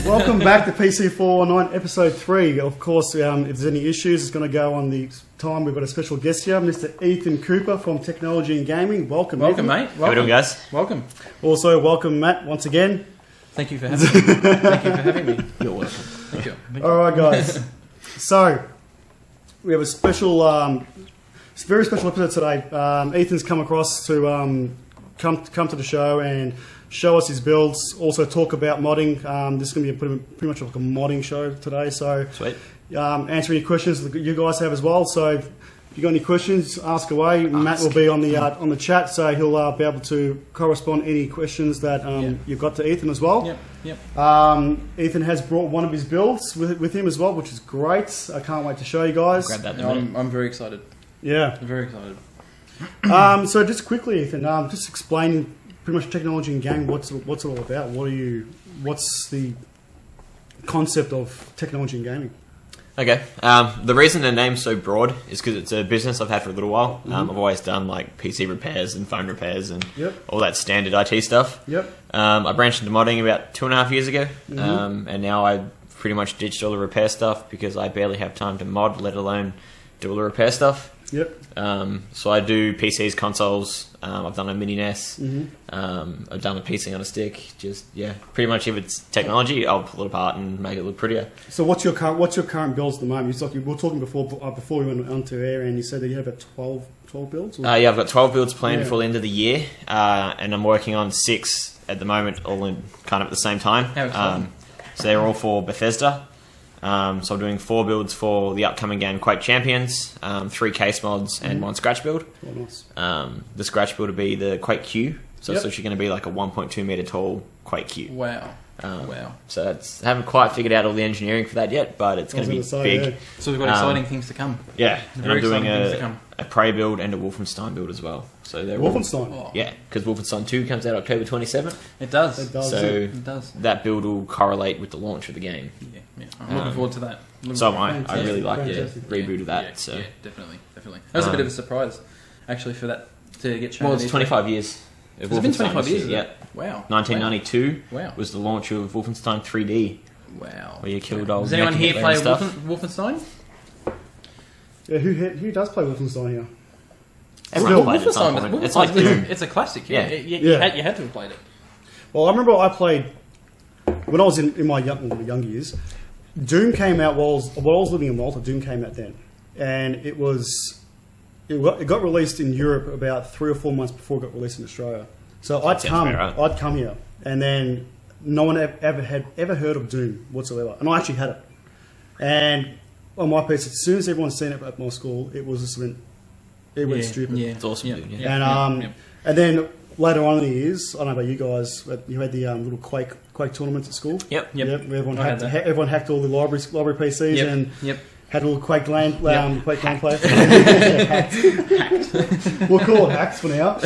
Welcome back to PC419 episode 3. Of course, if there's any issues, it's going to go on the time. We've got a special guest here, Mr. Ethan Cooper from Technology and Gaming. Welcome, Ethan. Mate. Welcome. How we doing, guys? Welcome. Also, welcome, Matt, once again. Thank you for having me. Thank you for having me. You're welcome. Thank you. All right, guys. So, we have a special, very special episode today. Ethan's come across to come to the show and show us his builds. Also, talk about modding. This is going to be pretty much like a modding show today. So, sweet. Answer any questions that you guys have as well. So, if you got any questions, ask away. Matt will be on the chat, so he'll be able to correspond any questions that you've got to Ethan as well. Yep. Ethan has brought one of his builds with him as well, which is great. I can't wait to show you guys. Grab that. I'm very excited. Yeah. I'm very excited. So just quickly, Ethan, just explain pretty much technology and gaming. What's it all about? What's the concept of technology and gaming? Okay. The reason the name's so broad is because it's a business I've had for a little while. I've always done like PC repairs and phone repairs and all that standard IT stuff. Yep. I branched into modding about 2.5 years ago, and now I pretty much ditched all the repair stuff because I barely have time to mod, let alone do all the repair stuff. Yep. So I do PCs, consoles. I've done a mini NES. I've done a PC on a stick. Pretty much if it's technology, I'll pull it apart and make it look prettier. So what's your current builds at the moment? We were talking before we went onto air, and you said that you have about 12 builds. Yeah, I've got 12 builds planned before the end of the year, and I'm working on 6 at the moment, all in kind of at the same time. So they're all for Bethesda. So I'm doing 4 builds for the upcoming game Quake Champions, 3 case mods, and 1 scratch build. Oh, nice. The scratch build will be the Quake Q, so it's actually going to be like a 1.2 meter tall Quake Q. Wow. So I haven't quite figured out all the engineering for that yet, but it's going to be big. Yeah. So we've got exciting things to come. Yeah, and I'm doing a Prey build and a Wolfenstein build as well. So they're Wolfenstein? All, yeah, because Wolfenstein 2 comes out October 27th. It does. It does. That build will correlate with the launch of the game. Yeah. I'm looking forward to that. So am I. I really like the reboot of that. Yeah, definitely. That was a bit of a surprise, actually, for that to get shown. Well, it's 25 years. It's been 25 years, yeah. Wow. 1992 was the launch of Wolfenstein 3D. Wow. Where you killed old Does anyone here play Wolfenstein? Yeah, who does play Wolfenstein here? Everyone played it at some point. It's like Doom. It's a classic. You had to have played it. Well, I remember I played when I was in my young years. Doom came out while I was living in Malta. Doom came out then, and it got released in Europe about 3 or 4 months before it got released in Australia. So I'd come here, and then no one ever heard of Doom whatsoever, and I actually had it. And on my PC, as soon as everyone's seen it at my school, it was just went stupid. Yeah, it's awesome. And then later on in the years, I don't know about you guys, but you had the little Quake tournaments at school. Yep. Where everyone hacked all the library PCs and had a little Quake LAN player. Hacked. We'll call it hacks for now.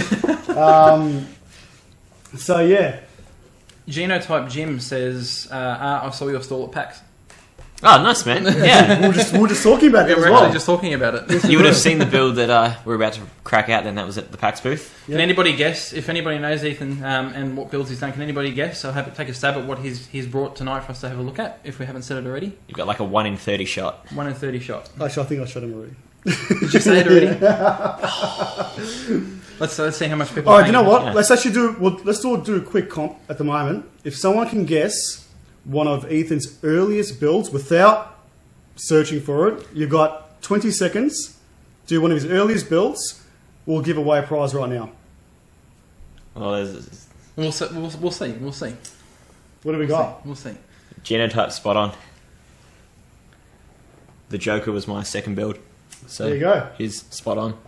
So yeah. Genotype Jim says, I saw your stall at PAX. Oh, nice, man. Yeah. we were just talking about that as well. We're actually just talking about it. You would have seen the build that we're about to crack out, then that was at the PAX booth. Can anybody guess, if anybody knows Ethan and what builds he's done, can anybody guess? I'll take a stab at what he's brought tonight for us to have a look at, if we haven't said it already. You've got like a 1 in 30 shot. 1 in 30 shot. Actually, I think I shot him already. Did you say it already? Let's see how much people. All right, you know what? Yeah. Let's do a quick comp at the moment. If someone can guess one of Ethan's earliest builds without searching for it, you've got 20 seconds. Do one of his earliest builds. We'll give away a prize right now. Well, we'll see. What do we got? We'll see. Genotype spot on. The Joker was my second build. So there you go. He's spot on.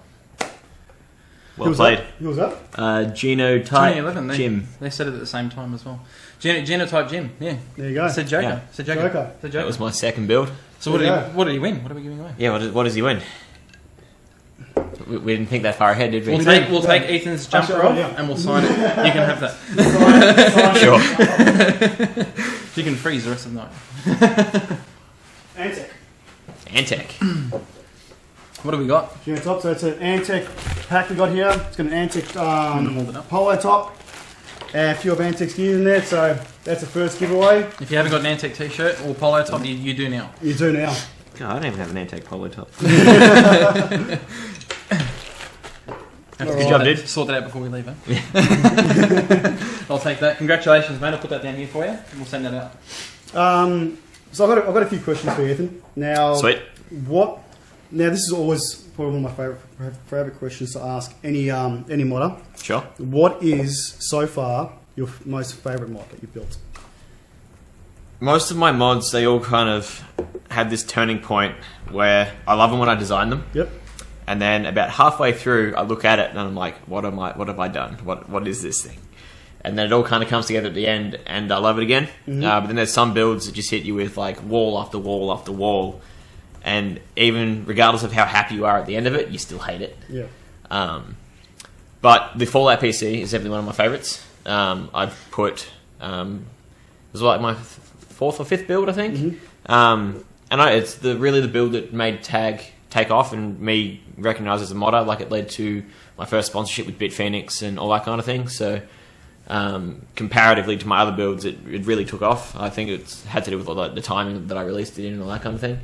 Well played. Who was that? Genotype Jim. They said it at the same time as well. Genotype Jim. Yeah. There you go. Said Joker. Yeah. Joker. That was my second build. So what did he win? What are we giving away? Yeah. What does he win? We didn't think that far ahead, did we? We'll take Ethan's jumper off and we'll sign it. You can have that. Sure. You can freeze the rest of the night. Antec. What do we got? Top, so it's an Antec pack we got here. It's got an Antec polo top. and a few of Antics gear in there. So that's the first giveaway. If you haven't got an Antique t-shirt or polo top, you do now. You do now. God, I don't even have an Antique polo top. Good job, dude. Sort that out before we leave, eh? I'll take that. Congratulations, mate. I'll put that down here for you. And we'll send that out. So I've got a few questions for you, Ethan. Now, Sweet. Now this is always probably one of my favorite questions to ask any modder. Sure. What is so far your most favorite mod that you've built? Most of my mods, they all kind of had this turning point where I love them when I design them. Yep. And then about halfway through, I look at it and I'm like, what have I done? What is this thing? And then it all kind of comes together at the end, and I love it again. But then there's some builds that just hit you with like wall after wall after wall, and even regardless of how happy you are at the end of it, you still hate it. Yeah. But the Fallout PC is definitely one of my favorites. I've put it was like my fourth or fifth build, I think. And it's really the build that made Tag take off and me recognised as a modder. Like, it led to my first sponsorship with BitPhoenix and all that kind of thing. So comparatively to my other builds, it really took off. I think it's had to do with all the timing that I released it in and all that kind of thing.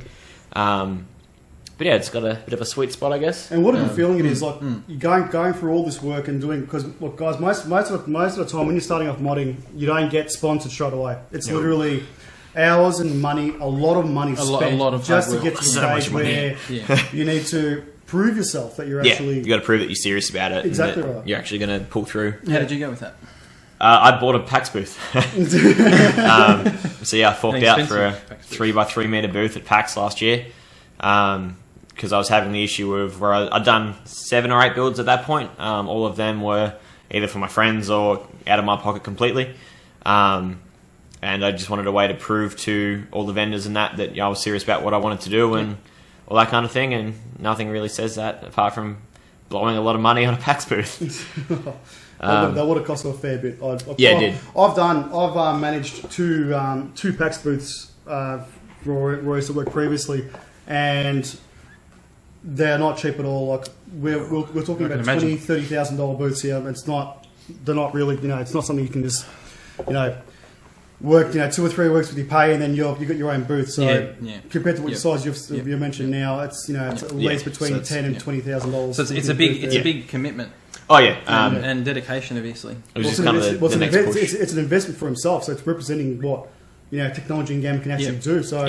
But yeah, it's got a bit of a sweet spot, I guess. And what a good feeling it is, like you're going through all this work and doing, because look, guys, most of the time when you're starting off modding, you don't get sponsored straight away. It's literally hours and money, a lot of money spent, a lot of just to work. get to the So stage much money. where you need to prove yourself that you're actually. You got to prove that you're serious about it. Exactly and that right. You're actually going to pull through. How did you go with that? I bought a PAX booth. So yeah, I forked out for a 3x3 meter booth at PAX last year. Because I was having the issue of where I'd done 7 or 8 builds at that point. All of them were either for my friends or out of my pocket completely. And I just wanted a way to prove to all the vendors and that I was serious about what I wanted to do and all that kind of thing. And nothing really says that apart from blowing a lot of money on a PAX booth. That would have cost a fair bit. It did. I've managed two PAX booths for where I used to work previously, and they're not cheap at all. Like we're talking about $20,000-$30,000 booths here. They're not really. It's not something you can just work 2 or 3 weeks with your pay and then you got your own booth. So compared to what size you mentioned now, it's at least between $10,000 and $20,000. So it's a big commitment. Oh yeah, and dedication, obviously. It was just kind of the next push. It's an investment for himself, so it's representing what technology and gaming can actually do. So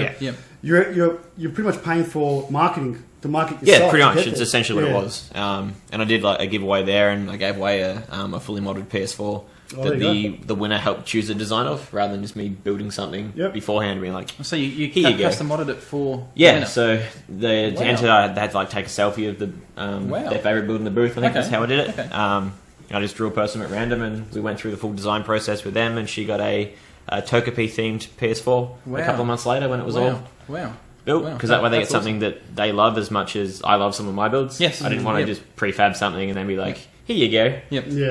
you're pretty much paying for marketing to market yourself. Yeah, pretty much. It's essentially what it was. And I did like a giveaway there, and I gave away a fully modded PS4 that the winner helped choose a design of, rather than just me building something beforehand and being like, so you custom modded it for so to enter, I had to like take a selfie of their favourite build in the booth. I think that's how I did it. I just drew a person at random and we went through the full design process with them, and she got a Togepi themed PS4 a couple of months later when it was all built, because that way they get something that they love as much as I love some of my builds. Yes, I didn't want to just prefab something and then be like, here you go,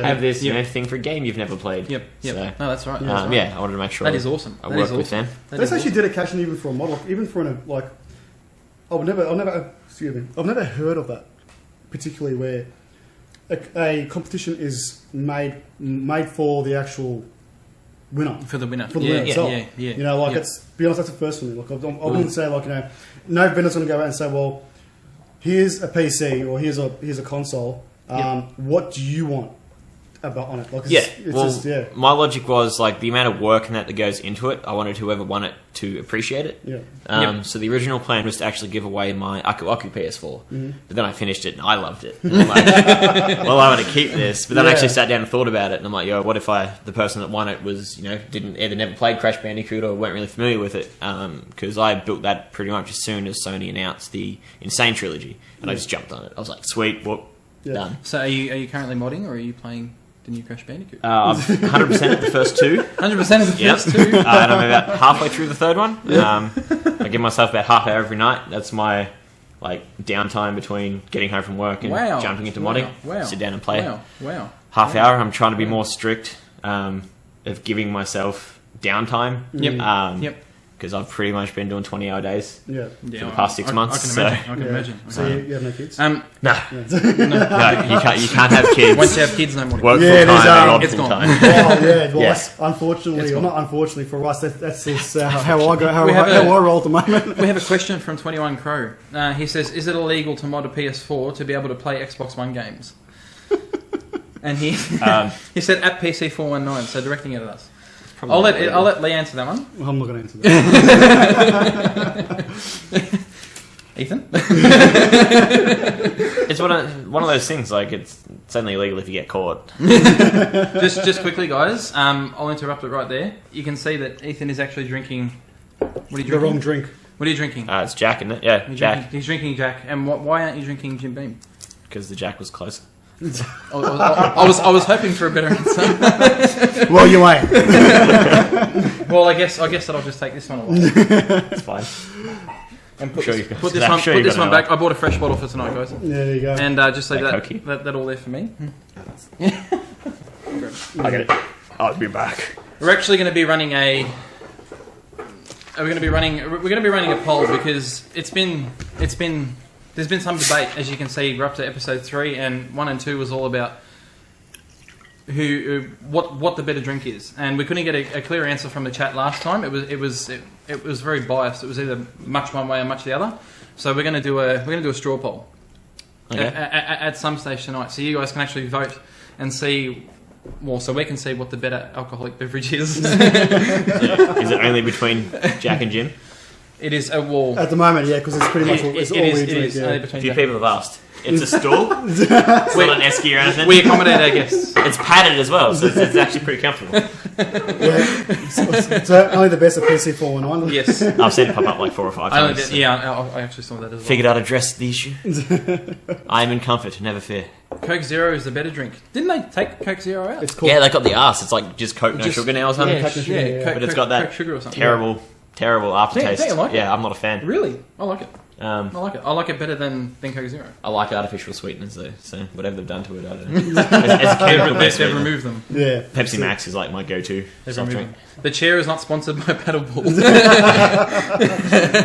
have this thing for a game you've never played. So, no, that's right. I wanted to make sure that is awesome. I worked with them. That's actually dedication, even for a model, even for I've never heard of that, particularly where a competition is made for the actual winner. For the winner. For the winner itself. It's, be honest, that's the first one. Like, I wouldn't say no vendor's going to go out and say, well, here's a PC or here's a console. What do you want on it? Like, my logic was like the amount of work and that goes into it. I wanted whoever won it to appreciate it. So the original plan was to actually give away my Aku Aku PS4, but then I finished it and I loved it. And I'm like, well, I want to keep this. But then I actually sat down and thought about it, and I'm like, what if the person that won it was didn't either never played Crash Bandicoot or weren't really familiar with it? Because I built that pretty much as soon as Sony announced the Insane trilogy, and I just jumped on it. I was like, sweet, done. So are you currently modding, or are you playing the new Crash Bandicoot? I'm 100% of the first 2. 100% of the first 2? And I'm about halfway through the third one. I give myself about half hour every night. That's my downtime between getting home from work and jumping into modding. Sit down and play. Half hour. I'm trying to be more strict of giving myself downtime. because I've pretty much been doing 20-hour days Yeah. for the past 6 months. I can imagine. So you have no kids? No, No. you can't have kids. Once you have kids, no more. Work Yeah, full it is, time, and it's full gone. time. Oh yeah, well, Yeah. unfortunately, It's or gone. not unfortunately for us, that's just, how I go, how We have I a- roll at the moment. We have a question from 21 Crow. He says, "Is it illegal to mod a PS4 to be able to play Xbox One games?" And he he said at PC419, so directing it at us. I'll let Lee answer that one. I'm not going to answer that. Ethan. It's one of those things. Like it's only illegal if you get caught. just quickly, guys. I'll interrupt it right there. You can see that Ethan is actually drinking. What are you drinking? The wrong drink. What are you drinking? It's Jack, isn't it? Yeah, Jack. He's drinking Jack. And why aren't you drinking Jim Beam? Because the Jack was closer. I was hoping for a better answer. Well, you ain't. Well, I guess that I'll just take this one away It's fine. and put Sure this, you've put got- this I'm one, sure put you've this got one another back. I bought a fresh bottle for tonight, guys, There you go. and just leave That that all there for me. I get it. I'll be back. We're actually going to be running a. We're going to be running a poll because there's been some debate, as you can see. We're up to episode 3, and 1 and 2 was all about what the better drink is, and we couldn't get a clear answer from the chat last time. It was very biased. It was either much one way or much the other. So we're going to do a straw poll at some stage tonight, so you guys can actually vote and see. Well, so we can see what the better alcoholic beverage is. Is it only between Jack and Jim? It is a wall. At the moment, yeah, because it's pretty much all, it's all we drink. only Yeah. between A few Jack. people have asked. It's a stool. It's not an esky or anything. We accommodate our guests. It's padded as well, so it's actually pretty comfortable. Yeah. So only the best at PC419. Yes. I've seen it pop up like 4 or 5 I only times. did, yeah, I actually saw that as well. Figured I'd address the issue. I am in comfort, never fear. Coke Zero is the better drink. Didn't they take Coke Zero out? It's called. Yeah, they got the arse. It's like just Coke, no Just- sugar now or something. Yeah, Coke, no sugar, yeah. Coke, But it's Coke- got that Coke sugar or something. terrible aftertaste. Don't you like it? Yeah, I'm not a fan. Really? I like it. I Um, like it. I like it better than Coke Zero. I like artificial sweeteners though, so whatever they've done to it, I don't know. As a kid, the best They've sweetener. removed them. Yeah. Pepsi Max is like my go-to They've soft removed drink. them. The chair is not sponsored by Paddleball.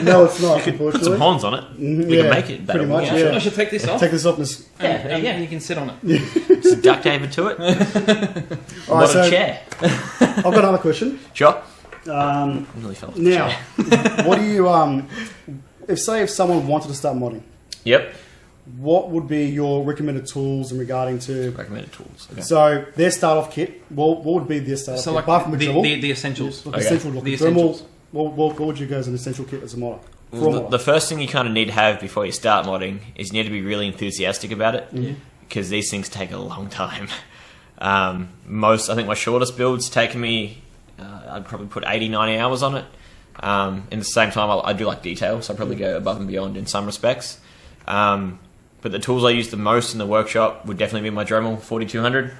No, it's not. Put some Unfortunately. horns on it. We yeah, can make it better. pretty much, I yeah. should take this off. Take this off. Miss. and you can sit on it. Just duct tape it to it. All right, Not so a chair. I've got another question. Sure. Now, Nearly fell off the chair. what do you if someone wanted to start modding, Yep. what would be your recommended tools in regarding to? Recommended tools. Okay. So their start off kit. What would be their start off So kit? like Apart from the dribble, the essentials. like Okay. essential look. The Dremel, essentials. what would you go as an essential kit as a modder? For a Well, modder. the first thing you kind of need to have before you start modding is you need to be really enthusiastic about it, because these things take a long time. I think my shortest build's taken me, I'd probably put 80, 90 hours on it. In the same time, I do like detail, so I probably go above and beyond in some respects. But the tools I use the most in the workshop would definitely be my Dremel 4200.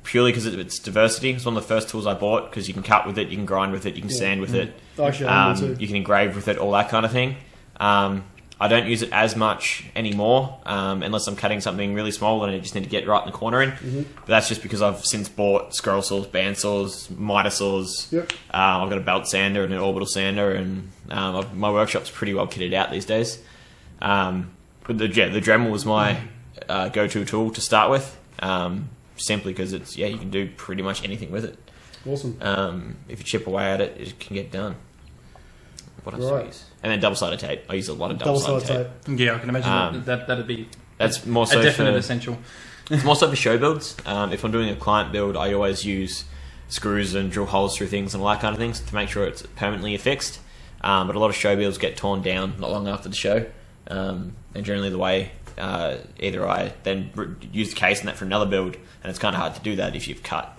Purely because of its diversity. It's one of the first tools I bought because you can cut with it, you can grind with it, you can sand with it, Actually, I am too. you can engrave with it, all that kind of thing. I don't use it as much anymore unless I'm cutting something really small and I just need to get right in the corner in. But that's just because I've since bought scroll saws, band saws, miter saws. Yep. I've got a belt sander and an orbital sander, and my workshop's pretty well kitted out these days. But the Dremel was my go-to tool to start with, simply because it's you can do pretty much anything with it. Awesome. If you chip away at it, it can get done. What else do I Right. use? And then double-sided tape. I use a lot of double-sided tape. Yeah, I can imagine that'd be That's more so a definite for, essential. it's more so for show builds. If I'm doing a client build, I always use screws and drill holes through things and all that kind of things to make sure it's permanently affixed. But a lot of show builds get torn down not long after the show. And generally the way either I then use the case and that for another build, and it's kind of hard to do that if you've cut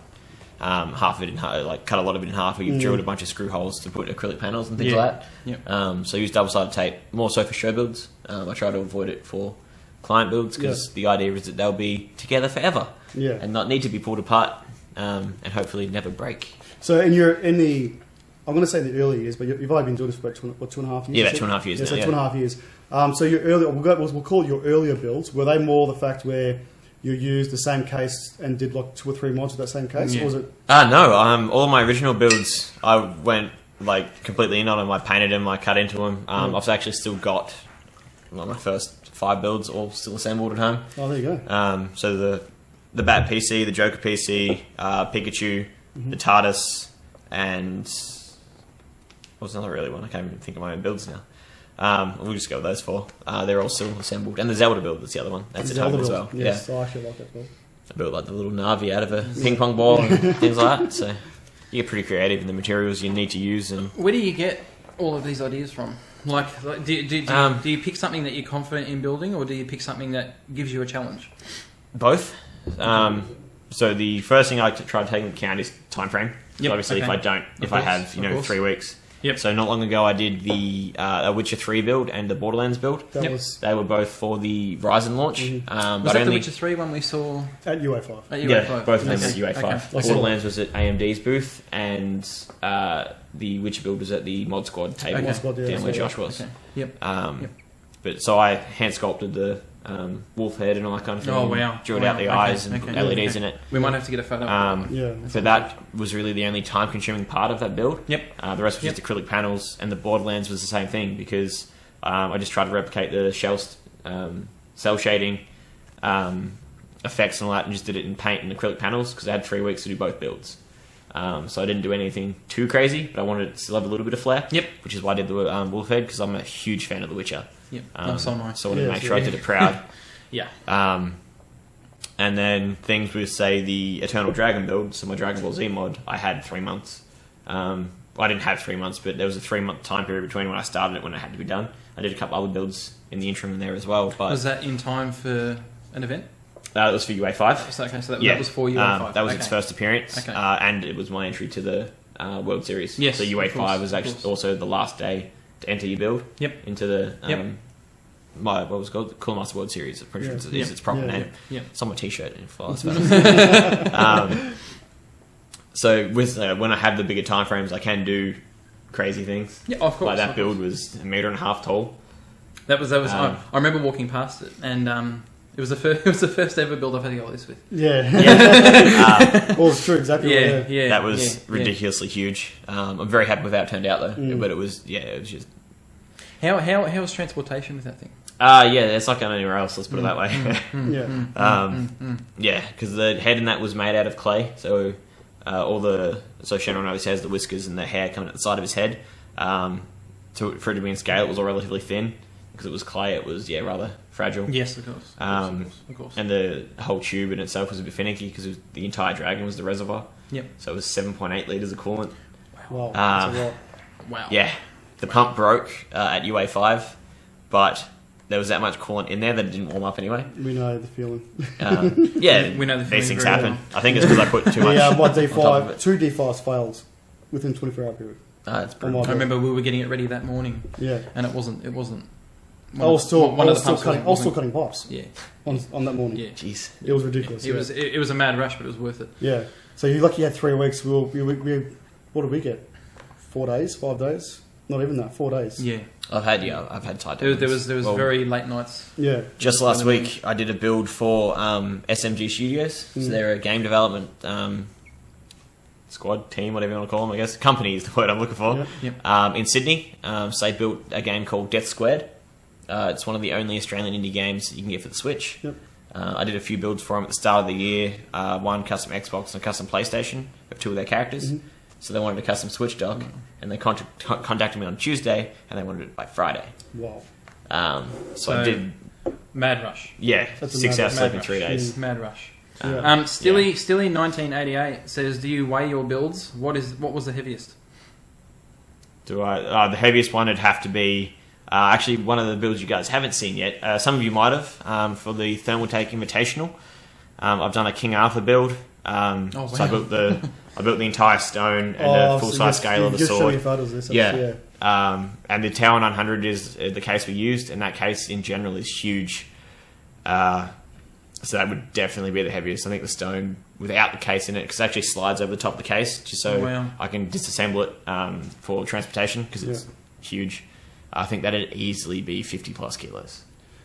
half of it in half, like cut a lot of it in half, or you've drilled a bunch of screw holes to put acrylic panels and things like that. Yep. So I use double-sided tape more so for show builds. I try to avoid it for client builds because the idea is that they'll be together forever and not need to be pulled apart and hopefully never break. So I'm going to say the early years, but you've only been doing this for about 2.5 years. Yeah, about 2.5 years now, So yeah. 2.5 years. So your early, we'll call it your earlier builds. Were they more the fact where you used the same case and did like 2 or 3 mods with that same case, or was it? No. All my original builds, I went like completely in on them. I painted them, I cut into them. I've actually still got my first 5 builds all still assembled at home. Oh, there you go. So the Bat PC, the Joker PC, Pikachu, the TARDIS, and what was another really one? I can't even think of my own builds now. We'll just go with those 4. They're all still assembled, and the Zelda build that's the other one. That's at home as well. Yes, I actually like that build. I built like the little Navi out of a ping pong ball and things like that. So you get pretty creative in the materials you need to use. And where do you get all of these ideas from? Like do you pick something that you're confident in building, or do you pick something that gives you a challenge? Both. So the first thing I try to take into account is time frame. Yep. So obviously, if I have 3 weeks. Yep. So not long ago, I did the Witcher 3 build and the Borderlands build. They were both for the Ryzen launch. Was that the Witcher 3 one we saw at UA5? Both of them at UA5. Okay. Borderlands was at AMD's booth, and the Witcher build was at the Mod Squad table down where Josh was. Okay. Yep. But so I hand sculpted the wolf head and all that kind of thing. Oh wow! Drilled out the eyes and put LEDs in it. We might have to get a photo. So that was really the only time-consuming part of that build. Yep. The rest was just acrylic panels, and the Borderlands was the same thing because I just tried to replicate the cell shading effects and all that, and just did it in paint and acrylic panels because I had 3 weeks to do both builds. So I didn't do anything too crazy, but I wanted it to still have a little bit of flair. Yep. Which is why I did the wolf head, because I'm a huge fan of The Witcher. Yep. So nice. So I wanted to make sure I did it proud. Yeah. And then things with, say, the Eternal Dragon build, so my Dragon Ball Z mod, I had 3 months. I didn't have 3 months, but there was a 3-month time period between when I started it when it had to be done. I did a couple other builds in the interim in there as well. But was that in time for an event? That was for UA5. So that was for UA5. That was its first appearance, and it was my entry to the World Series. Yes, so UA5 was actually also the last day to enter your build into the what was it called? Cool Master World Series. I'm pretty sure it's its proper name. It's on my t-shirt in fast. So with when I have the bigger time frames, I can do crazy things. Yeah, of course. Like that build was 1.5 meters tall. That was. I remember walking past it, and it was the first ever build I've had to go like this with. Well, it's true, exactly. That was ridiculously huge. I'm very happy with how it turned out though. But it was just. How was transportation with that thing? It's not going anywhere else. Let's put it that way. Because the head in that was made out of clay, so Shenron obviously has the whiskers and the hair coming at the side of his head. For it to be in scale, it was all relatively thin because it was clay. It was rather fragile. Yes, of course. Of course. And the whole tube in itself was a bit finicky because the entire dragon was the reservoir. Yep. So it was 7.8 liters of coolant. Wow. That's a lot. Wow. Yeah. The pump broke at UA5, but there was that much coolant in there that it didn't warm up anyway. We know the feeling. We know the feeling. These things happen. I think it's because I put too much. My D5, 2 D5s failed within 24-hour period. That's pretty. I remember we were getting it ready that morning. Yeah. And it wasn't. I was still cutting pipes. Yeah. On that morning. Yeah. Jeez. It was ridiculous. It was a mad rush, but it was worth it. Yeah. So you're lucky you had 3 weeks. We what did we get? 4 days? 5 days? Not even that. 4 days. Yeah. I've had tight There was very late nights. Yeah. Just last week, I did a build for SMG Studios. So they're a game development squad, team, whatever you want to call them, I guess. Company is the word I'm looking for. Yep. In Sydney. So they built a game called Death Squared. It's one of the only Australian indie games that you can get for the Switch. Yep. I did a few builds for them at the start of the year. One custom Xbox and a custom PlayStation of 2 of their characters. So they wanted a custom Switch dock, and they contacted me on Tuesday, and they wanted it by Friday. Wow. So I did... Mad rush. Yeah, 6 hours sleep in 3 days. Mad rush. Stilly 1988 says, do you weigh your builds? What was the heaviest? The heaviest one would have to be... actually, one of the builds you guys haven't seen yet. Some of you might have, for the Thermal Take Invitational. I've done a King Arthur build. Wow. So I built the entire stone and a full-size scale of the sword. And the Tower 900 is the case we used, and that case in general is huge. So that would definitely be the heaviest. I think the stone without the case in it, because it actually slides over the top of the case, just so I can disassemble it for transportation, because it's huge. I think that'd easily be 50 plus kilos.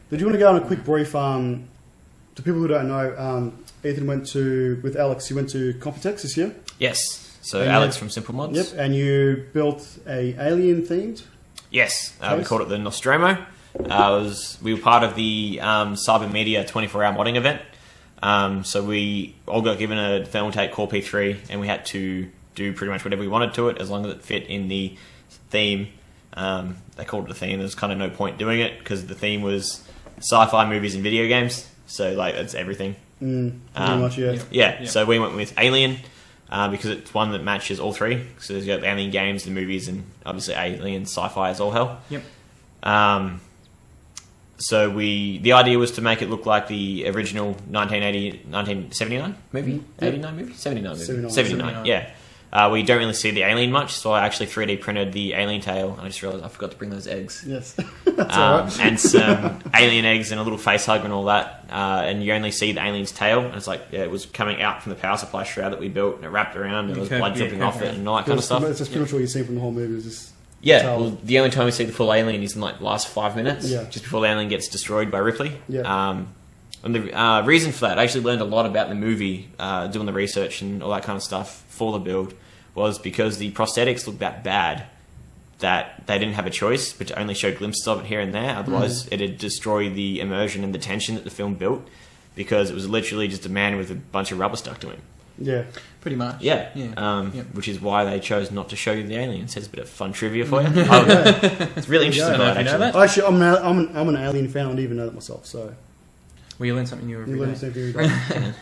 Did you want to go on a quick brief? To people who don't know, Ethan with Alex, you went to Computex this year? Yes. So And Alex from Simple Mods. Yep, and you built a alien themed. Yes, we Case? called it the Nostromo. We were part of the Cyber Media 24-hour modding event. So we all got given a Thermaltake Core P3, and we had to do pretty much whatever we wanted to it, as long as it fit in the theme. They called it a theme. There's kind of no point doing it, because the theme was sci-fi movies and video games. So, like, it's everything. Pretty much, yeah. Yeah, so we went with Alien, because it's one that matches all three. So there's got the Alien games, the movies, and obviously Alien sci-fi as all hell. Yep. So the idea was to make it look like the original 1979 movie? 89 movie? 79 movie. 79, yeah. We don't really see the alien much, so I actually 3D printed the alien tail, and I just realised I forgot to bring those eggs. Yes. That's all right. And some alien eggs and a little face hug and all that, and you only see the alien's tail, and it's like, it was coming out from the power supply shroud that we built, and it wrapped around, and there was blood dripping off it, and all that kind of stuff. It's just pretty much what you've seen from the whole movie. Is just well, the only time we see the full alien is in like the last 5 minutes, Yeah. just before the alien gets destroyed by Ripley. Yeah. And the reason for that, I actually learned a lot about the movie, doing the research and all that kind of stuff for the build, was because the prosthetics looked that bad that they didn't have a choice but to only show glimpses of it here and there. Otherwise, it'd destroy the immersion and the tension that the film built, because it was literally just a man with a bunch of rubber stuck to him. Yeah. Pretty much. Yeah. Yep. Which is why they chose not to show you the aliens. It's a bit of fun trivia for you. It's really interesting to know, actually. Actually, I'm an alien fan. I didn't even know that myself. So Well, you learn something new every you learn day. something every day.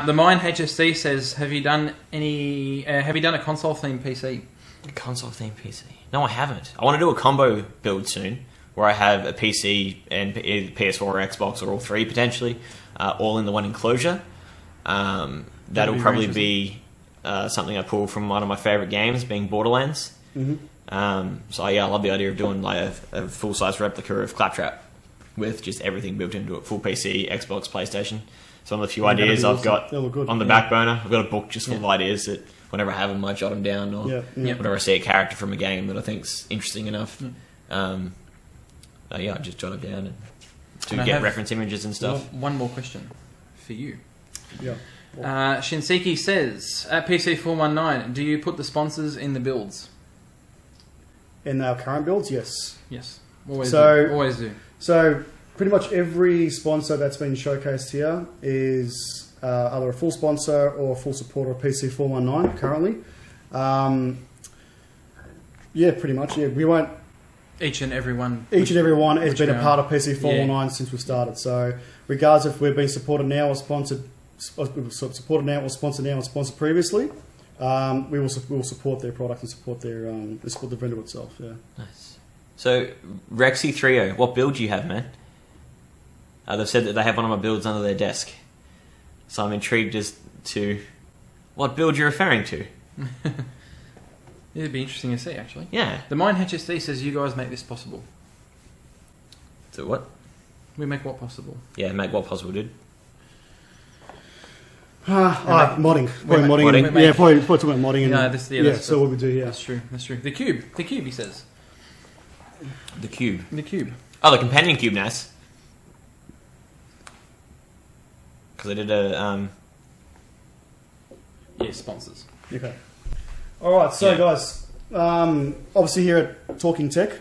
The Mine HSC says, have you done a console themed PC? A console themed PC? No, I haven't. I want to do a combo build soon, where I have a PC and PS4 or Xbox, or all three potentially, all in the one enclosure. That'll be probably very be something I pull from one of my favourite games, being Borderlands. So yeah, I love the idea of doing like a full-size replica of Claptrap with just everything built into it, full PC, Xbox, PlayStation. It's one of the few ideas I've got on the back burner. I've got a book just full of ideas that whenever I have them, I jot them down, or whenever I see a character from a game that I think's interesting enough, I just jot it down to get reference images and stuff. One more question for you. Yeah. Shinseki says, at PC419, do you put the sponsors in the builds? In our current builds, yes. Yes. Always do. So pretty much every sponsor that's been showcased here is either a full sponsor or a full supporter of PC419 currently. Yeah, pretty much. Yeah, we won't. Each and every one has been a part of PC419 since we started. So regardless if we're being supported now or sponsored now or sponsored previously, we will support their product and support the vendor itself. Yeah. Nice. So Rexy30, what build do you have, man? They've said that they have one of my builds under their desk, so I'm intrigued as to what build you're referring to. It'd be interesting to see, actually. Yeah. The Mine HSD says you guys make this possible. So what? We make what possible? Yeah, make what possible, dude. Modding. Modding. Yeah, probably talking about modding. And, so what we do, yeah. That's true. The cube, he says. The cube. Oh, the companion cube, nice. Because I did a... Yeah, sponsors. Okay. Alright, so guys, obviously here at Talking Tech,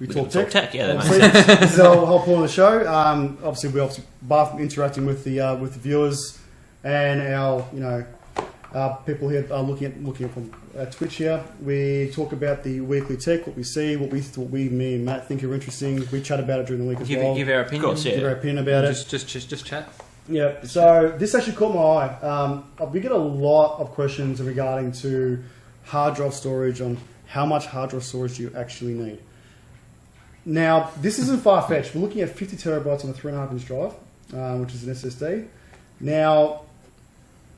we talk tech. Yeah, that makes sense. This is the whole point of the show. Obviously, apart from interacting with the viewers and our people here are looking at from Twitch here. We talk about the weekly tech, what we see, what me and Matt think are interesting. We chat about it during the week as well. Give our opinion. Of course, yeah. Give our opinion about it. Just chat. Yeah. So this actually caught my eye. We get a lot of questions regarding to hard drive storage, on how much hard drive storage do you actually need. Now, this isn't far-fetched. We're looking at 50 terabytes on a 3.5-inch drive, which is an SSD. Now,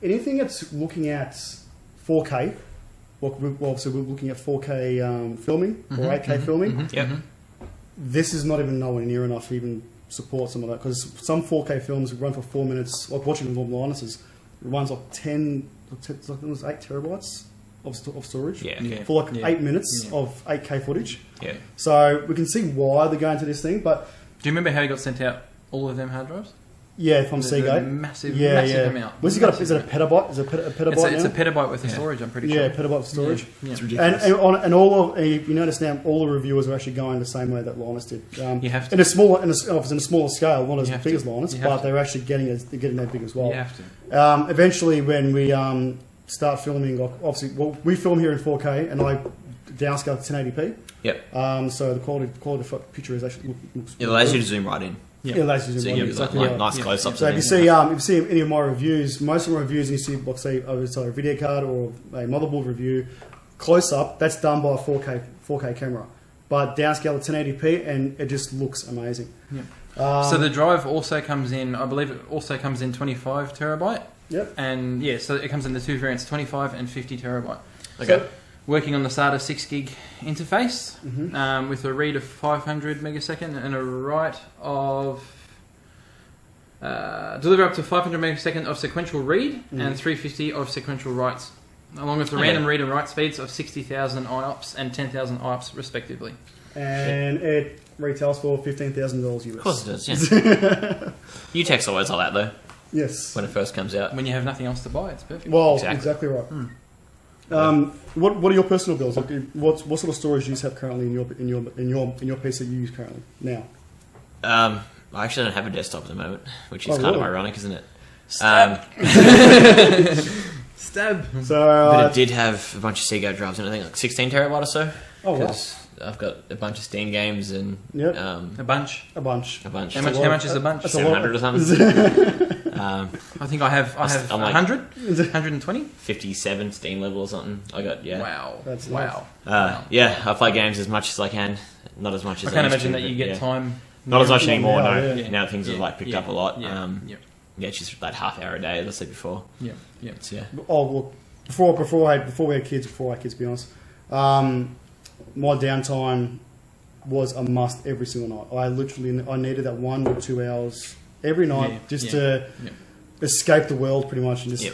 anything that's looking at 4K, so we're looking at 4K filming or 8K filming. Yep. This is not even nowhere near enough to even support some of that, because some 4K films run for 4 minutes. Like watching the normal it runs like 8 terabytes of storage for like 8 minutes of 8K footage. Yeah. So we can see why they're going to this thing, but do you remember how he got sent out all of them hard drives? Yeah, from Seagate. Massive amount. Is it a petabyte? Is it a petabyte It's a petabyte worth of storage, I'm pretty sure. Yeah, petabyte of storage. Yeah. It's ridiculous. And all of you notice now, all the reviewers are actually going the same way that Linus did. You have to. In a smaller scale, not as big as Linus, but they're actually getting that big as well. You have to. Eventually, when we start filming, obviously, we film here in 4K, and I downscale to 1080p. Yep. So the quality of the picture is actually looks. It allows you to zoom right in. Yeah, it allows you to So zoom you right in. get Exactly like right. nice close-ups. So if you see any of my reviews, most of my reviews, and you see, like, say, it's a video card or a motherboard review, close up, that's done by a 4K camera, but downscale to 1080p, and it just looks amazing. Yeah. So the drive also comes in, I believe, it also comes in 25 terabyte. Yep. And yeah, so it comes in the two variants, 25 and 50 terabyte. Okay. So, Working on the SATA 6 gig interface with a read of 500 megasecond and a write of deliver up to 500 megasecond of sequential read and 350 of sequential writes, along with the random read and write speeds of 60,000 IOPS and 10,000 IOPS respectively. and it retails for $15,000 US. Of course it does. Yeah. Utex always like that though. Yes. When it first comes out. When you have nothing else to buy, it's perfect. Well, Exactly. exactly right. What are your personal bills? Like, what sort of storage do you have currently in your PC you use currently now? I actually don't have a desktop at the moment, which is kind of really? ironic, isn't it? Stab. So, But it did have a bunch of Seagate drives, and I think like 16 terabyte or so. oh, wow. 'Cause I've got a bunch of Steam games and Yep. A bunch. A bunch. a bunch. How much is a bunch? That's a lot. 700 or something. I think I have I'm like- 100, 120. 57 Steam level or something. I got Wow. That's wow. Yeah, I play games as much as I can. Not as much as I can't used imagine to, that you but get yeah. time. Not as much anymore. now, No. yeah. Now things have like picked up a lot. Yeah. Yeah, it's just like half hour a day, as I said before. Yeah. Yeah. It's, yeah. Oh, well, before we had kids, to be honest, my downtime was a must every single night. I needed that 1 or 2 hours every night to escape the world, pretty much, and just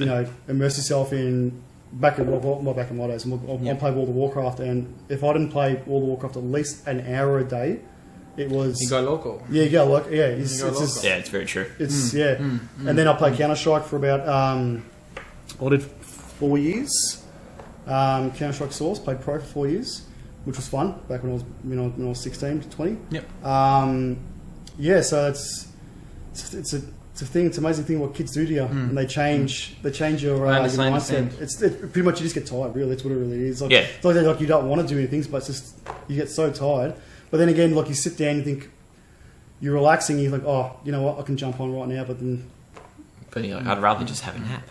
immerse yourself in back in my days. I played World of Warcraft, and if I didn't play World of Warcraft at least an hour a day, it was You go local. yeah, you go like yeah, it's You go just local. Yeah, it's very true. it's and then I played Counter Strike for about I did 4 years. Counter Strike Source, played pro for 4 years, which was fun back when I was 16 to 20. Yep. So it's a thing. It's an amazing thing what kids do to you, and they change your mindset. It's pretty much you just get tired. Really, that's what it really is. Like, it's like you don't want to do anything, but it's just you get so tired. But then again, like you sit down, you think you're relaxing. You think, oh, you know what, I can jump on right now. But then, But I'd rather just have a nap.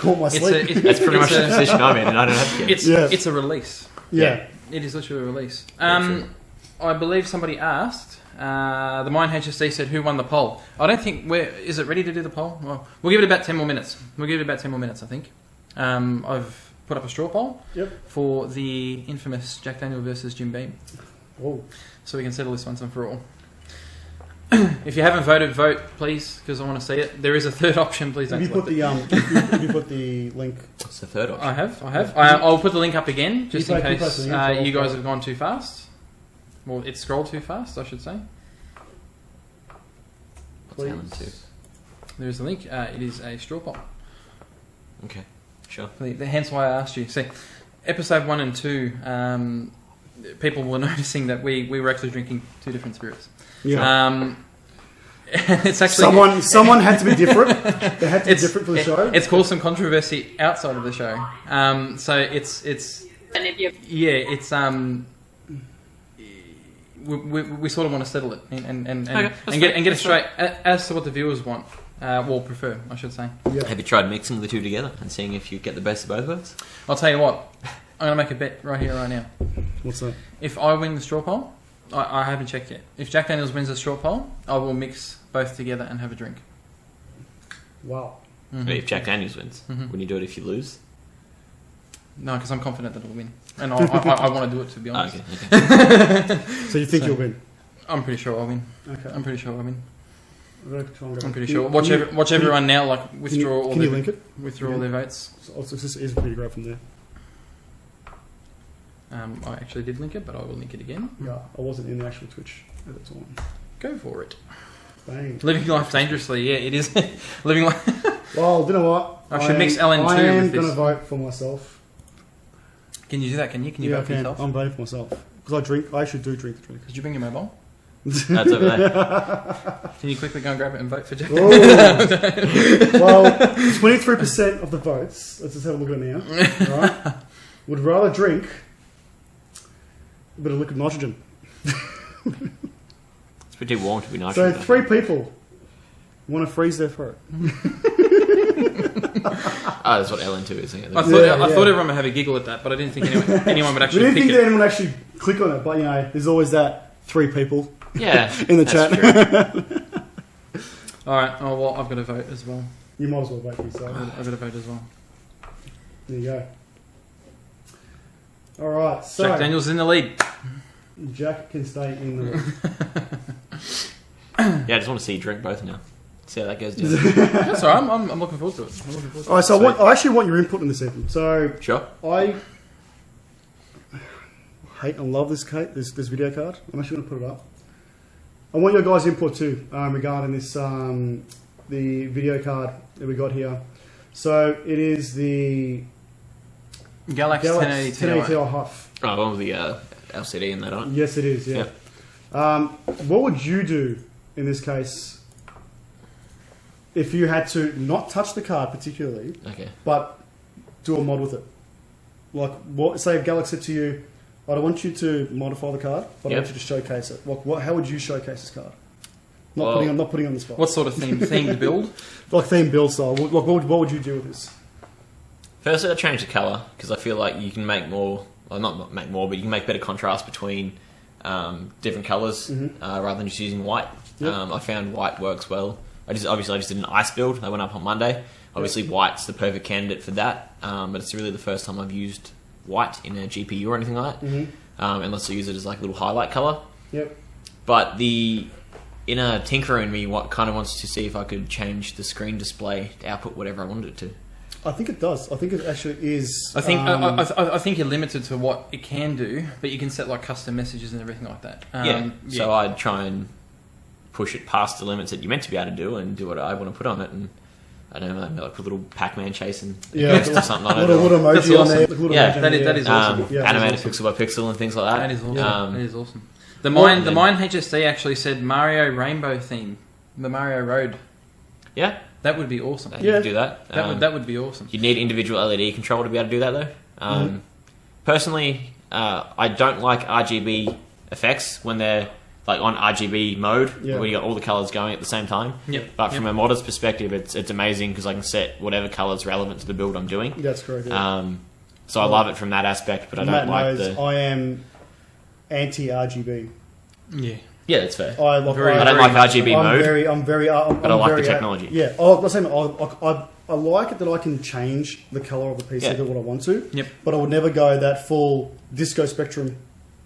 all my sleep. That's pretty much the position I'm in, and I don't have kids. It's a release. Yeah. It is literally a release. I believe somebody asked. The Mine HSD said, "Who won the poll?" I don't think is it ready to do the poll? Well, we'll give it about 10 more minutes. I think. I've put up a straw poll for the infamous Jack Daniel versus Jim Beam. Oh. So we can settle this once and for all. If you haven't voted, vote please, because I want to see it. There is a third option. Please don't. Have you put the link? What's the third option? I have. I'll put the link up again, just in case you you guys have gone too fast. Well, it scrolled too fast, I should say. Please. There is a link. It is a straw poll. Okay, sure. Hence why I asked you. See, episode 1 and 2, people were noticing that we were actually drinking 2 different spirits. Yeah. It's actually someone had to be different. They had to be different for the show. It's caused some controversy outside of the show. So it's we sort of want to settle it and get it straight as to what the viewers want. Prefer, I should say. Yeah. Have you tried mixing the two together and seeing if you get the best of both worlds? I'll tell you what. I'm going to make a bet right here, right now. What's that? If I win the straw poll, I haven't checked yet. If Jack Daniels wins the straw poll, I will mix both together and have a drink. Wow. But if Jack Daniels wins, wouldn't you do it if you lose? No, because I'm confident that it'll win, and I want to do it, to be honest. Okay. So you think you'll win? I'm pretty sure I'll win. Okay. I'm pretty sure I'll win. I'm pretty sure. Watch everyone now withdraw all their link it? Withdraw all their votes. So it's just easy for me to grab from there. I actually did link it, but I will link it again. Yeah, I wasn't in the actual Twitch at the time. Go for it. Bang. Living life dangerously, yeah, it is. Living life. Well, you know what? I should mix LN2 I am with this. going to vote for myself. Can you do that? Can you? Can you Yeah, vote I for can. yourself? I'm voting for myself. Because I drink. I actually do drink the drink. Did you bring your mobile? That's over there. Can you quickly go and grab it and vote for Jack? Well, 23% of the votes, let's just have a look at it now, right, would rather drink a bit of liquid nitrogen. It's pretty warm to be nice. So 3 people want to freeze their throat. Oh, that's what LN2 is. Yeah. I thought everyone would have a giggle at that, but I didn't think anyone would We actually didn't pick think it. that anyone would actually click on it, but you know, there's always that 3 people Yeah, in the that's chat. true. Alright, oh well, I've got to vote as well. You might as well vote for yourself. I've got to vote as well. There you go. Alright, so Jack Daniels in the lead. Jack can stay in the lead. Yeah, I just want to see you drink both now. See how that goes down. That's alright, I'm looking forward to it. Alright, so I actually want your input in this even. So Sure. I hate and love this video card. I'm actually going to put it up. I want your guys' input too regarding this the video card that we got here. So it is the Galax 1080 Ti. 1080 Ti Huff. Oh, one with the LCD in that, on. Yes, it is. Yeah. What would you do in this case if you had to not touch the card particularly, Okay. but do a mod with it? Like, what? Say if Galax said to you, I don't want you to modify the card, but I want you to showcase it. How would you showcase this card? Not putting on the spot. What sort of themed build? Like theme build style. What would you do with this? First, I'll change the colour because I feel like you can make more. Well, not make more, but you can make better contrast between different colours rather than just using white. Yep. I found white works well. I just did an ice build. That went up on Monday. Obviously, white's the perfect candidate for that, but it's really the first time I've used white in a GPU or anything like that, unless I use it as like a little highlight colour. Yep. But the inner tinkerer in me kind of wants to see if I could change the screen display to output whatever I wanted it to. I think it does. I think it actually is. I think you're limited to what it can do, but you can set like custom messages and everything like that. So I'd try and push it past the limits that you're meant to be able to do and do what I want to put on it. And I don't know, maybe like put a little Pac-Man chasing or something on it. Little emoji That's on awesome. there. Little Yeah, emoji that is awesome. Yeah, animated that's pixel by pixel and things like that. That is awesome. That is awesome. The Well, Mine HSD actually said Mario Rainbow theme, the Mario Road. Yeah, That would be awesome. you can do that. That would be awesome. You need individual LED control to be able to do that though. Personally, I don't like RGB effects when they're like on RGB mode, where you got all the colours going at the same time. Yep. But from a modder's perspective, it's amazing because I can set whatever colour's relevant to the build I'm doing. That's correct. Yeah. So I love it from that aspect, but I don't Matt like knows the... I am anti-RGB. Yeah. Yeah, that's fair. I I don't like RGB mode. But I like the technology. Yeah, I like it that I can change the colour of the PC to what I want to. Yep. But I would never go that full disco spectrum.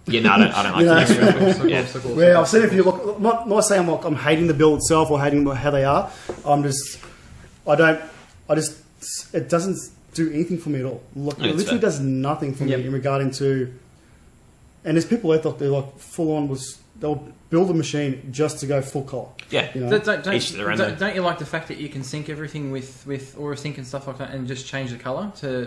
Yeah, no, I don't like that. Where I've seen if you look, not saying I'm hating the build itself or hating how they are. It doesn't do anything for me at all. Look, it literally does nothing for me in regarding to. And there's people out there they're like full on they'll build a machine just to go full color. Yeah. You know? Don't you like the fact that you can sync everything with Aura Sync and stuff like that and just change the colour to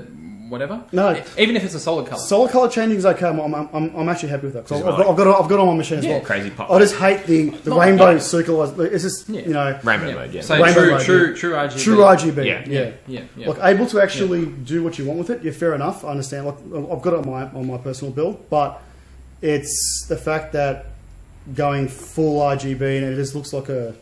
whatever? No. Even if it's a solid colour. Solid colour changing is okay. I'm actually happy with that. Cause I've got on my machine as well. Crazy pop. I just hate the rainbow circle. It's just, you know... Rainbow mode, yeah. So Rainbow true mode, RGB. True RGB, Yeah. Like, able to actually do what you want with it, yeah, fair enough. I understand. Like, I've got it on my personal build, but it's the fact that going full RGB and it just looks like a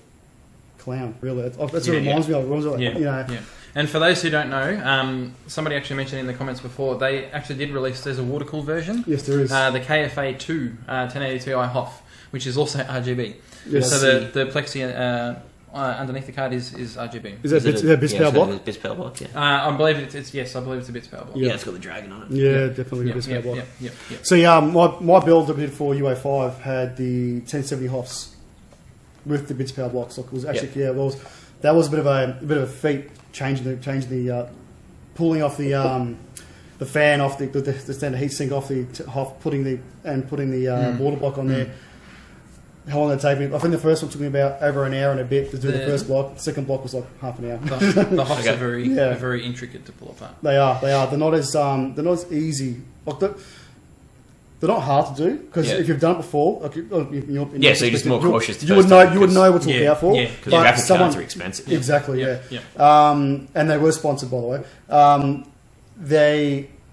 clown, really. That's what it reminds me of. You know. Yeah. And for those who don't know, somebody actually mentioned in the comments before, they actually did release, there's a water-cooled version. Yes, there is. The KFA2 1080 Ti Hoff, which is also RGB. Yes. So the Plexi underneath the card is RGB. Is that Bits Power Block? Bits Power Block, yeah. I believe it's I believe it's a Bits Power Block. Yeah, it's got the dragon on it. Yeah, definitely Bits Power Block. Yeah. So yeah, my build that I did for UA5 had the 1070 Hoffs with the Bits Power Blocks. Like, it was actually that was a bit of a feat changing the pulling off the fan off the standard heatsink off the Hoff, putting the water block on there. how long did it take me? I think the first one took me about over an hour and a bit to do the first block. The second block was like half an hour. The hops are very intricate to pull apart. They are. They're not as easy. Like they're not hard to do because if you've done it before, like so you're just more cautious. You would know what to look out for. Yeah, because your graphic cards are expensive. Exactly. Yeah. And they were sponsored, by the way.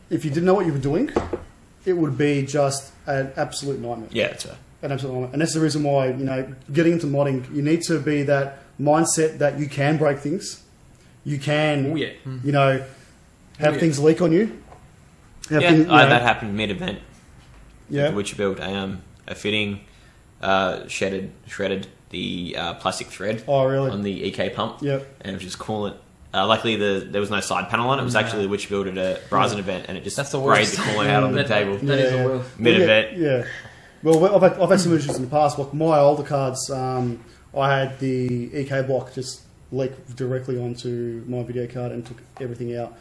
If you didn't know what you were doing, it would be just an absolute nightmare. Yeah, that's right. An absolute nightmare. And that's the reason why, getting into modding, you need to be that mindset that you can break things. You can, have things leak on you. That happened mid-event. Yeah. The Witcher build, a fitting shredded the plastic thread on the EK pump. Yep. And it was just coolant. Luckily, there was no side panel on it. It was actually the Witcher build at a Bryson event, and it just sprayed the coolant out on the table. That is the worst. Mid-event. Yeah. Well, I've had some issues in the past. Like my older cards, I had the EK block just leak directly onto my video card and took everything out.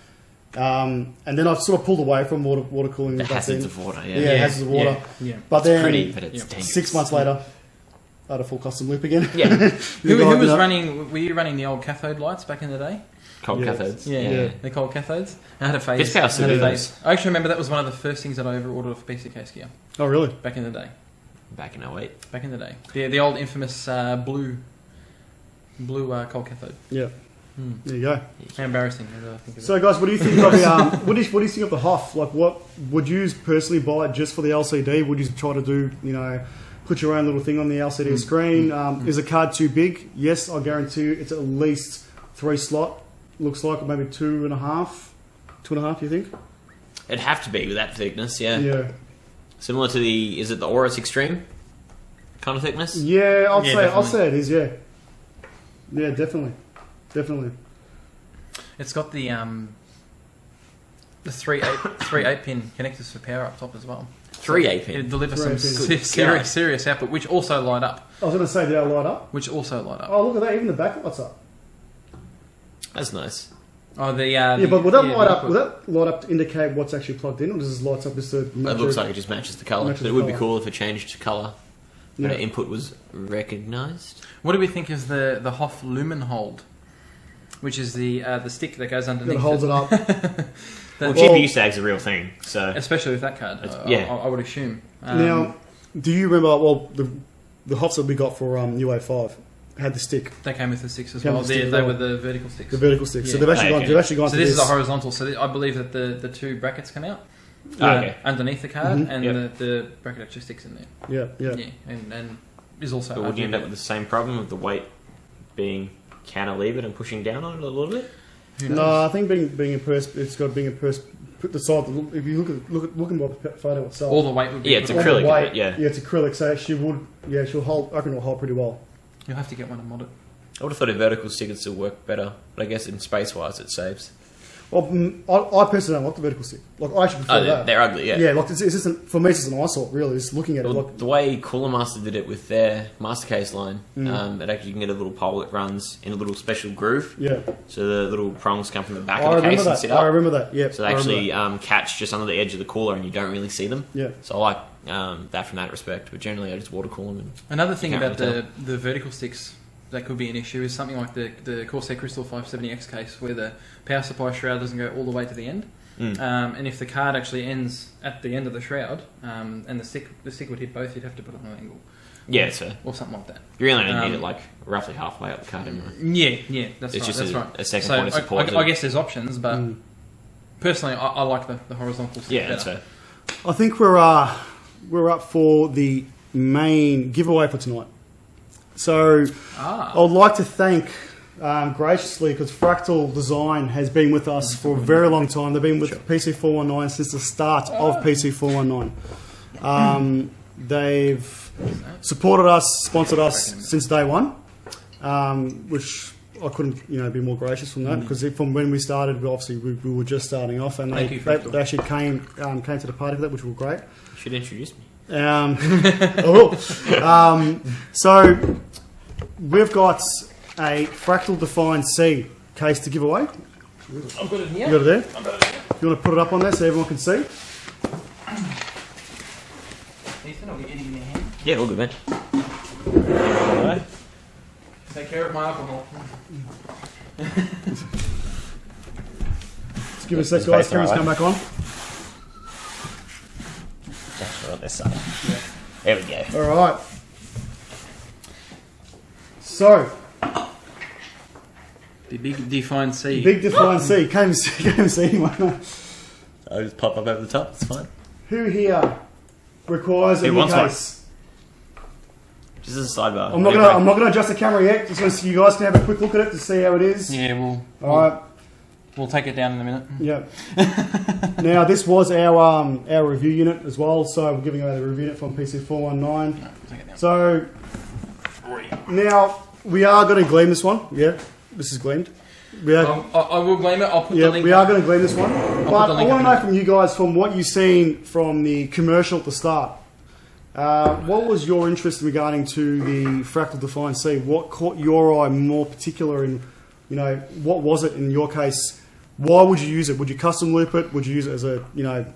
And then I've sort of pulled away from water cooling. The hazards of water, hazards of water. Yeah. But it's then, pretty, but it's dangerous. 6 months later, I had a full custom loop again. Yeah. Who was running? Were you running the old cathode lights back in the day? Cold cathodes. Yeah. The cold cathodes. I had a phase. This house I actually remember that was one of the first things that I ever ordered for PC case gear. Oh, really? Back in the day. Back in 08. Back in the day. The old infamous blue cold cathode. Yeah. There you go. How embarrassing. So, guys, what do you think of the what do you think of the Hoff? Like, what would you personally buy it just for the LCD? Would you try to do, put your own little thing on the LCD screen? Is the card too big? Yes, I guarantee you, it's at least 3 slot. Looks like maybe 2.5. You think? It'd have to be with that thickness, yeah. Yeah. Similar to is it the Aorus Extreme kind of thickness? Yeah, I'll say it is. Yeah. Yeah, definitely. It's got the 3/8 pin connectors for power up top as well. 3/8 pin. It delivers some serious output, which also light up. I was going to say, did I light up? Which also light up. Oh, look at that! Even the back lights up. That's nice. Oh, but will that light up? Will that light up to indicate what's actually plugged in, or does this light up just to? It looks like it just matches the colour. But it would be cool if it changed colour. But our input was recognised. What do we think is the Hoff Lumen Hold? Which is the stick that goes underneath. That holds it up. GPU sag's a real thing, so especially with that card, I would assume. Now, do you remember? Well, the Hoffs that we got for UA5 had the stick. They came with the sticks as well. They were the vertical sticks. The vertical sticks. Yeah. So they've actually gone. So this is a horizontal. So I believe that the 2 brackets come out underneath the card, and the bracket actually sticks in there. Yeah. And is also. But would you end up with the same problem of the weight being cantilevered and pushing down on it a little bit? No, I think being impressed, it's got being impressed. Put the side. If you look at the photo itself, all the weight would be. Yeah, it's acrylic. Yeah, it's acrylic. So she would. Yeah, she'll hold. I reckon it'll hold pretty well. You'll have to get one and mod it. I would have thought a vertical stick would still work better, but I guess in space-wise it saves. Well, I personally don't like the vertical stick. Like, I actually prefer that. They're ugly, yeah. Yeah, like it's just for me, it's just an eyesore, really. Just looking at it. Like, the way Cooler Master did it with their Master Case line, it actually you can get a little pole that runs in a little special groove. Yeah. So the little prongs come from the back of the case and sit up. I remember that. Yeah. So they actually catch just under the edge of the cooler, and you don't really see them. Yeah. So I like that from that respect. But generally, I just water cool them. Another thing about the vertical sticks that could be an issue is something like the Corsair Crystal 570X case, where the power supply shroud doesn't go all the way to the end. And if the card actually ends at the end of the shroud, and the stick would hit both, you'd have to put it on an angle. Yeah, so or something like that. You really only need it like roughly halfway up the card anyway. Yeah, that's it's right. just right. a second point of support. I guess there's options, but personally, I like the horizontal stick better. That's fair. I think we're up for the main giveaway for tonight. So I would like to thank graciously, because Fractal Design has been with us for a very long time. They've been with PC419 since the start of PC419. They've supported us, sponsored us since day one, which I couldn't be more gracious from that, because from when we started, we were just starting off, and they actually came to the party for that, which was great. You should introduce me. I will. So we've got a Fractal Defined C case to give away. I've got it here. You got it there? You want to put it up on there so everyone can see? Ethan, I'll get you in your hand. Yeah, all good, man. Take care of my alcohol. Just give us a sec, guys. Camera's come back on. Just on this side. Yeah. There we go. All right. So, The big defined C. big defined C. Can't even see anyone. I'll just pop up over the top. It's fine. Who here requires a Who new wants one? case? This is a sidebar. I'm not gonna adjust the camera yet. Just want to see you guys can have a quick look at it to see how it is. Yeah, All right. we'll take it down in a minute. Yeah. Now this was our review unit as well, so we're giving away the review unit from PC419. No, we'll take it down. So now we are going to gleam this one. Yeah, this is gleamed. I will gleam it. I'll put the link. We are going to gleam this one. But the I link want to up know from you guys, from what you've seen from the commercial at the start, what was your interest regarding to the fractal defined C? What caught your eye more particular in, what was it in your case? Why would you use it? Would you custom loop it? Would you use it as a,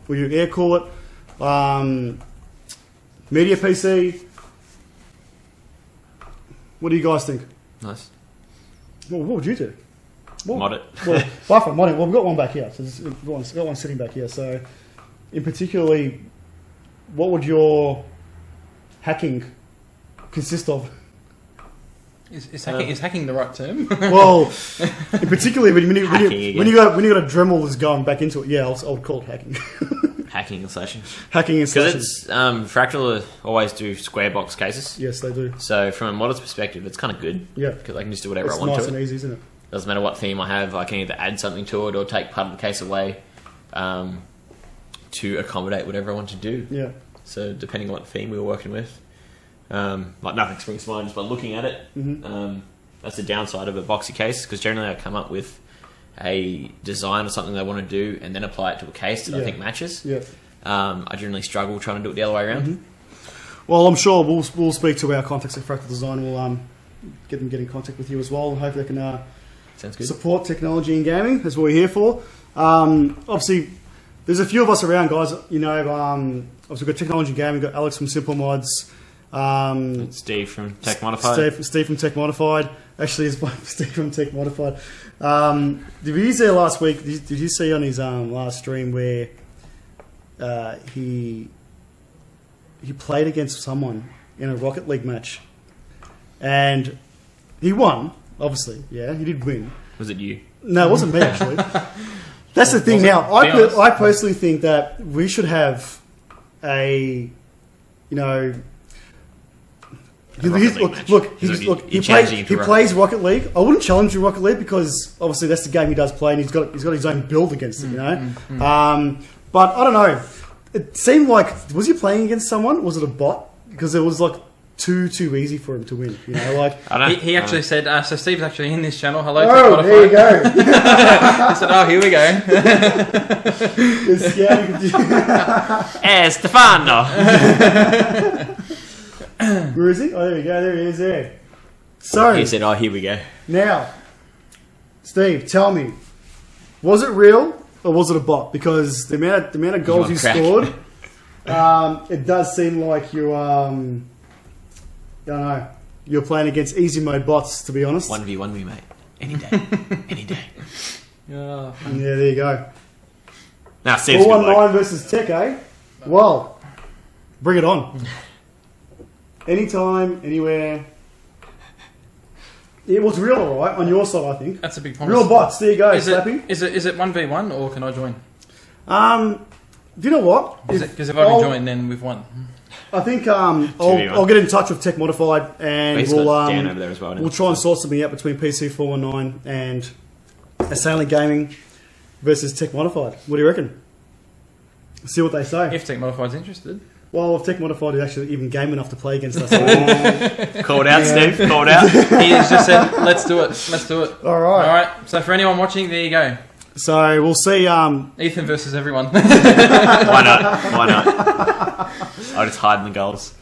would you air cool it? Media PC? What do you guys think? Nice. Well, what would you do? Mod it. Well, apart from modding, we've got one back here. So we've got one sitting back here. So, in particularly, what would your hacking consist of? Is hacking the right term? Well, in particularly when you got a Dremel that's going back into it, yeah, I'll call it hacking. Hacking and slashing. Hacking and slashing. Because it's Fractal always do square box cases. Yes, they do. So from a modder's perspective, it's kind of good. Yeah, because I can just do whatever it's I want nice to it. and easy, isn't it? Doesn't matter what theme I have. I can either add something to it or take part of the case away to accommodate whatever I want to do. Yeah. So depending on what theme we were working with, like nothing springs to mind just by looking at it. Mm-hmm. That's the downside of a boxy case, because generally I come up with a design or something that I want to do and then apply it to a case that I think matches. Yeah. I generally struggle trying to do it the other way around. Mm-hmm. Well, I'm sure we'll speak to our contacts at Fractal Design. We'll get them get in contact with you as well, and hopefully they can Sounds good. support technology and gaming. That's what we're here for. Obviously, there's a few of us around, guys. Obviously we've got technology and gaming. We've got Alex from Simple Mods. Steve from Tech Modified. Steve from Tech Modified. Actually, it's Steve from Tech Modified. Did you see last week? Did you see on his last stream where he played against someone in a Rocket League match, and he won? Obviously, yeah, he did win. Was it you? No, it wasn't me actually. That's the thing. Now, I personally think that we should have a, He plays Rocket League. I wouldn't challenge him in Rocket League because obviously that's the game he does play, and he's got his own build against it, But I don't know. It seemed like, was he playing against someone? Was it a bot? Because it was like too easy for him to win. He actually said. So Steve's actually in this channel. Hello. Oh, there you go. He said, "Oh, here we go." Stefano. Where is he? Oh, there we go. There he is. There. So he said, "Oh, here we go." Now, Steve, tell me, was it real or was it a bot? Because the amount of goals you scored, it does seem like you I don't know, you're playing against easy mode bots. To be honest, 1v1 mate. Any day, any day. Yeah, there you go. Now, Steve's 419 versus Tech, eh? Well, bring it on. Anytime, anywhere. It was real, all right, on your side, I think. That's a big promise. Real bots. There you go. Is it 1v1 or can I join? Do you know what? Because if I can join, then we've won. I think I'll get in touch with Tech Modified and Dan over there as well, we'll try and sort something out between PC419 and Assailant Gaming versus Tech Modified. What do you reckon? See what they say. If Tech Modified's interested. Well, if Tech Modified is actually even game enough to play against us. Called out, Steve. Called out. He just said, let's do it. Let's do it. All right. All right. So for anyone watching, there you go. So we'll see. Ethan versus everyone. Why not? Why not? I'll just hide in the goals.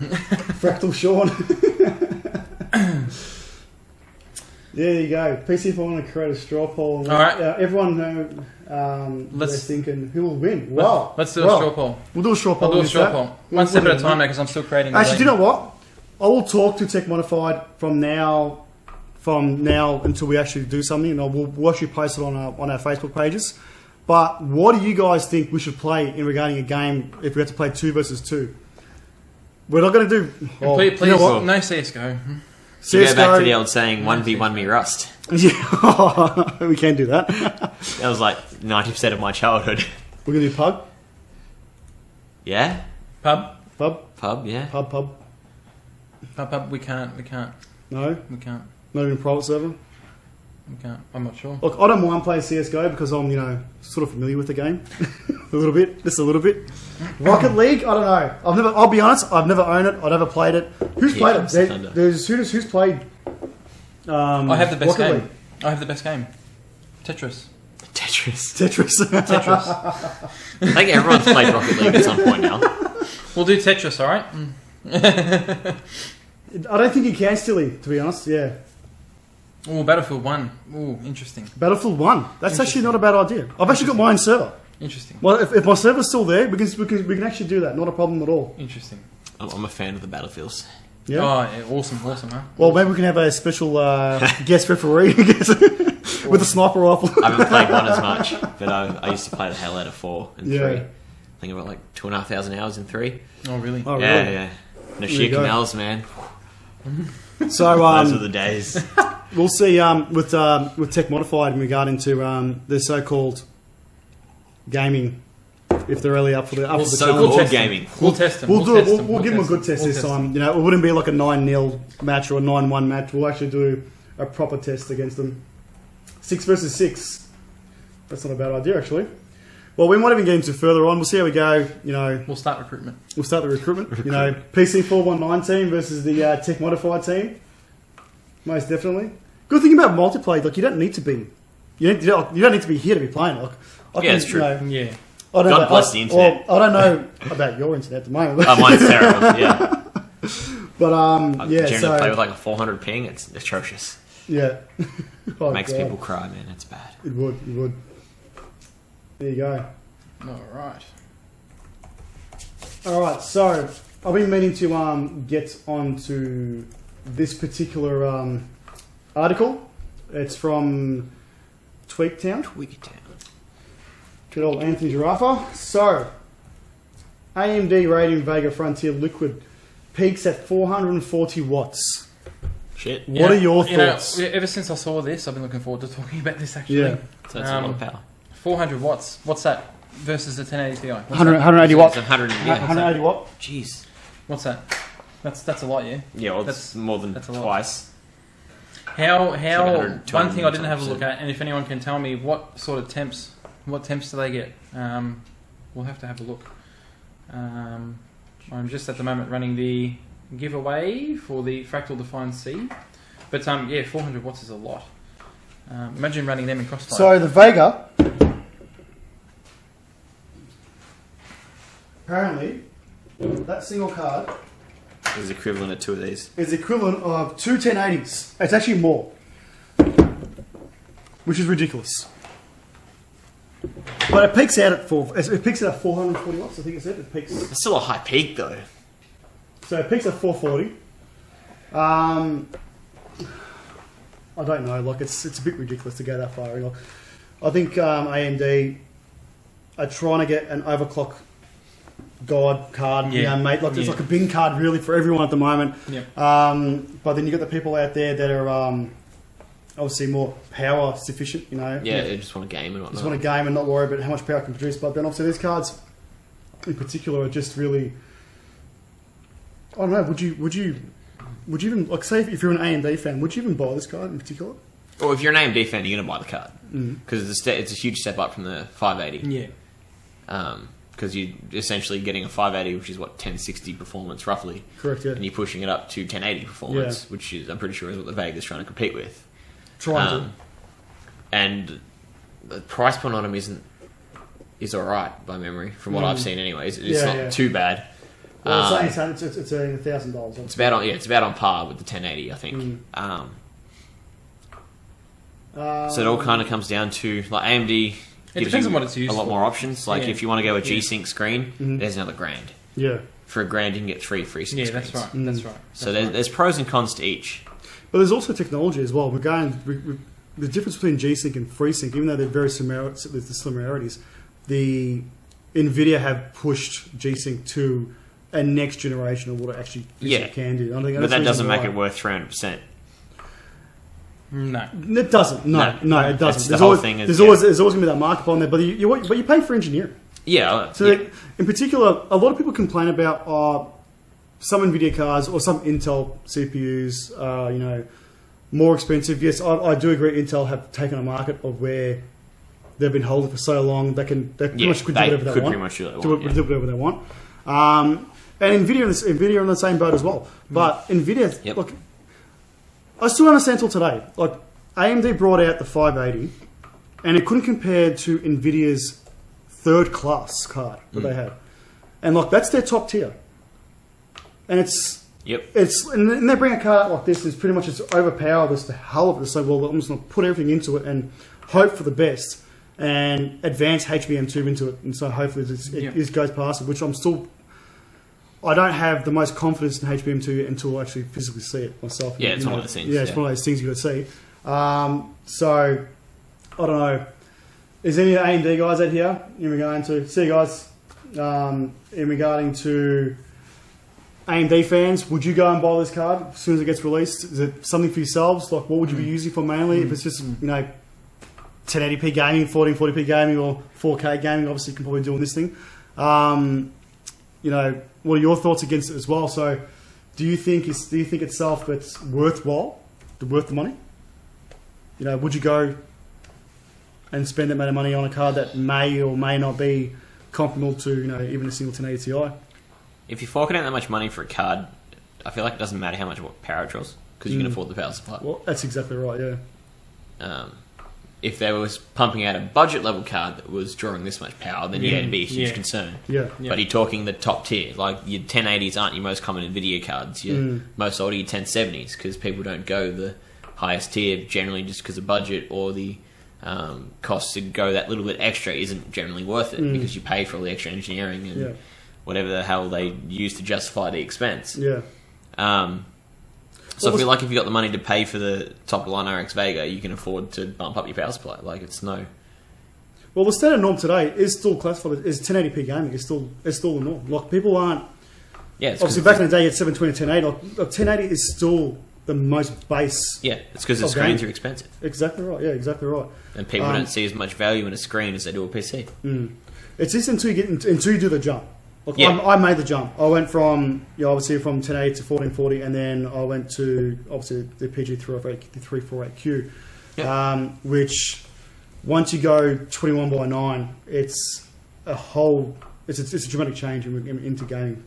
Fractal Sean. There you go. PC4 want to create a straw poll. All right. Everyone know they're thinking who will win. Wow. Let's do a straw poll. We'll do a straw poll. I'll do a straw poll. One step at a time, because I'm still creating. Actually, do you know what? will talk to Tech Modified from now until we actually do something, and we'll actually post it on our Facebook pages. But what do you guys think we should play in regarding a game if we have to play 2 versus 2? We're not going to do... Please, you know what? no CSGO. So go back to the old saying, 1v1 me Rust. Yeah, we can do that. That was like 90% of my childhood. We're going to do pub? Yeah? Pub? Yeah. Pub. We can't. No? We can't. Not even private server? We can't. I'm not sure. Look, I don't mind playing CSGO because I'm, sort of familiar with the game. A little bit. Just a little bit. Rocket League? I don't know. I'll be honest, I've never owned it. I've never played it. Who's played it? Who's played I have the best Rocket game. League? I have the best game. Tetris. I think everyone's played Rocket League at some point now. We'll do Tetris, alright? I don't think you can still, to be honest, yeah. Oh, Battlefield 1. Oh, interesting. Battlefield 1. That's actually not a bad idea. I've actually got my own server. Interesting. Well, if my server's still there, we can actually do that. Not a problem at all. Interesting. I'm a fan of the Battlefields. Yeah. Oh, yeah, awesome, huh? Well, maybe we can have a special guest referee with a sniper rifle. I haven't played 1 as much, but I used to play the hell out of 4 and 3. I think about like 2,500 hours in 3. Oh, really? Oh, yeah, really? yeah. No sheer canals, man. So those were the days. We'll see with Tech Modified in regard into their so-called gaming, if they're really up for the challenge. So-called gaming. We'll test them. We'll give them a good test this time. It wouldn't be like a 9-0 match or a 9-1 match. We'll actually do a proper test against them. 6 versus 6. That's not a bad idea, actually. Well, we might even get into further on. We'll see how we go. We'll start recruitment. We'll start the recruitment. PC419 team versus the Tech Modified team. Most definitely. Good thing about multiplayer, like you don't need to be. You don't need to be here to be playing. Like, it's true. Yeah. God bless the internet. I don't know about your internet at the moment. Oh, mine's terrible. Yeah. But I generally play with like a 400 ping. It's atrocious. Yeah. Makes people cry, man. It's bad. It would. There you go. All right. So I've been meaning to get onto this particular article. It's from Tweaktown. Good old Anthony Giraffa. So AMD Radeon Vega Frontier Liquid peaks at 440 watts. Shit. What are your thoughts? Ever since I saw this, I've been looking forward to talking about this actually. Yeah. So that's a lot of power. 400 watts. What's that versus the 1080 Ti? 180 watts. 180 watt. Jeez. What's that? That's a lot, yeah. Yeah, well, that's more than twice. How like one thing I didn't have a look at, and if anyone can tell me what sort of temps do they get? We'll have to have a look. I'm just at the moment running the giveaway for the Fractal Defined C, but 400 watts is a lot. Imagine running them in Crossfire. So the Vega, apparently, that single card is equivalent of 2 of these. Is equivalent of 2 1080s. It's actually more, which is ridiculous. But it peaks out at 440 watts. I think it said it peaks. It's still a high peak though. So it peaks at 440. I don't know. Like it's a bit ridiculous to go that far. Like, I think AMD are trying to get an overclock guide card, mate. Like there's like a bin card really for everyone at the moment. Yep. But then you got the people out there that are obviously more power sufficient. Yeah, they just want a game and whatnot. Just want a game and not worry about how much power it can produce. But then obviously these cards, in particular, are just really. I don't know. Would you even like say if you're an AMD fan, would you even buy this card in particular? Or if you're an AMD fan, you're gonna buy the card because it's a huge step up from the 580. Yeah. Because you're essentially getting a 580, which is what 1060 performance roughly. Correct. Yeah. And you're pushing it up to 1080 performance, which is I'm pretty sure is what the Vega's trying to compete with. And the price point on them is alright by memory from what I've seen. Anyways, it's not too bad. Well, it's $1,000. It's about on par with the 1080, I think. So it all kind of comes down to like AMD. It depends on what it's used a lot for. more options. Like if you want to go a G-Sync screen, there's another $1,000. Yeah. for $1,000 you can get 3 free screens. Yeah, that's right. That's right. So there's pros and cons to each. But there's also technology as well. The difference between G-Sync and FreeSync, even though they're very similar, there's the similarities. The NVIDIA have pushed G-Sync to a next generation of what it actually can do. But that doesn't make it worth 300%. No, it doesn't. No, it doesn't. There's always going to be that markup on there, but you pay for engineering. Yeah. So in particular, a lot of people complain about some NVIDIA cards or some Intel CPUs are more expensive. Yes, I do agree. Intel have taken a market of where they've been holding for so long they pretty much could do whatever they want. Do whatever they want. And NVIDIA on the same boat as well. But NVIDIA, look, I still understand till today. Like AMD brought out the 580, and it couldn't compare to NVIDIA's third class card that they had, and like that's their top tier. And and they bring a card like this is pretty much it's overpowered this the hell of it. So well, I'm just going to put everything into it and hope for the best and advance HBM2 into it, and so hopefully it goes past it. Which I don't have the most confidence in HBM2 until I actually physically see it myself. Yeah, it's one of those things. Yeah, it's one of those things you got to see. So I don't know. Is any AMD guys out here in regarding to see you guys in regarding to AMD fans? Would you go and buy this card as soon as it gets released? Is it something for yourselves? Like, what would you be using for mainly? If it's just 1080p gaming, 1440p gaming, or 4K gaming, obviously you can probably do on this thing. What are your thoughts against it as well? So, do you think itself it's worthwhile, worth the money? Would you go and spend that amount of money on a card that may or may not be comparable to even a single 1080 Ti? If you're forking out that much money for a card, I feel like it doesn't matter how much power it draws because you can afford the power supply. Well, that's exactly right. Yeah. If they was pumping out a budget level card that was drawing this much power, then it'd be a huge concern. Yeah. But you're talking the top tier. Like your 1080s aren't your most common NVIDIA cards. Your most older your 1070s because people don't go the highest tier generally just because of budget or the cost to go that little bit extra isn't generally worth it because you pay for all the extra engineering and whatever the hell they use to justify the expense. Yeah. So I feel like if you got the money to pay for the top of the line RX Vega, you can afford to bump up your power supply. Like it's no. Well, the standard norm today is still classified as 1080p gaming. It's still the norm. Like people aren't. Yeah. Obviously, back in the day, you had 720, 1080. Like 1080 is still the most base. Yeah, it's because the screens are expensive. Exactly right. Yeah, exactly right. And people don't see as much value in a screen as they do a PC. It's just until you do the jump. Look, I made the jump. I went from obviously from 1080 to 1440, and then I went to obviously the PG348Q, which once you go 21:9, it's a dramatic change into gaming.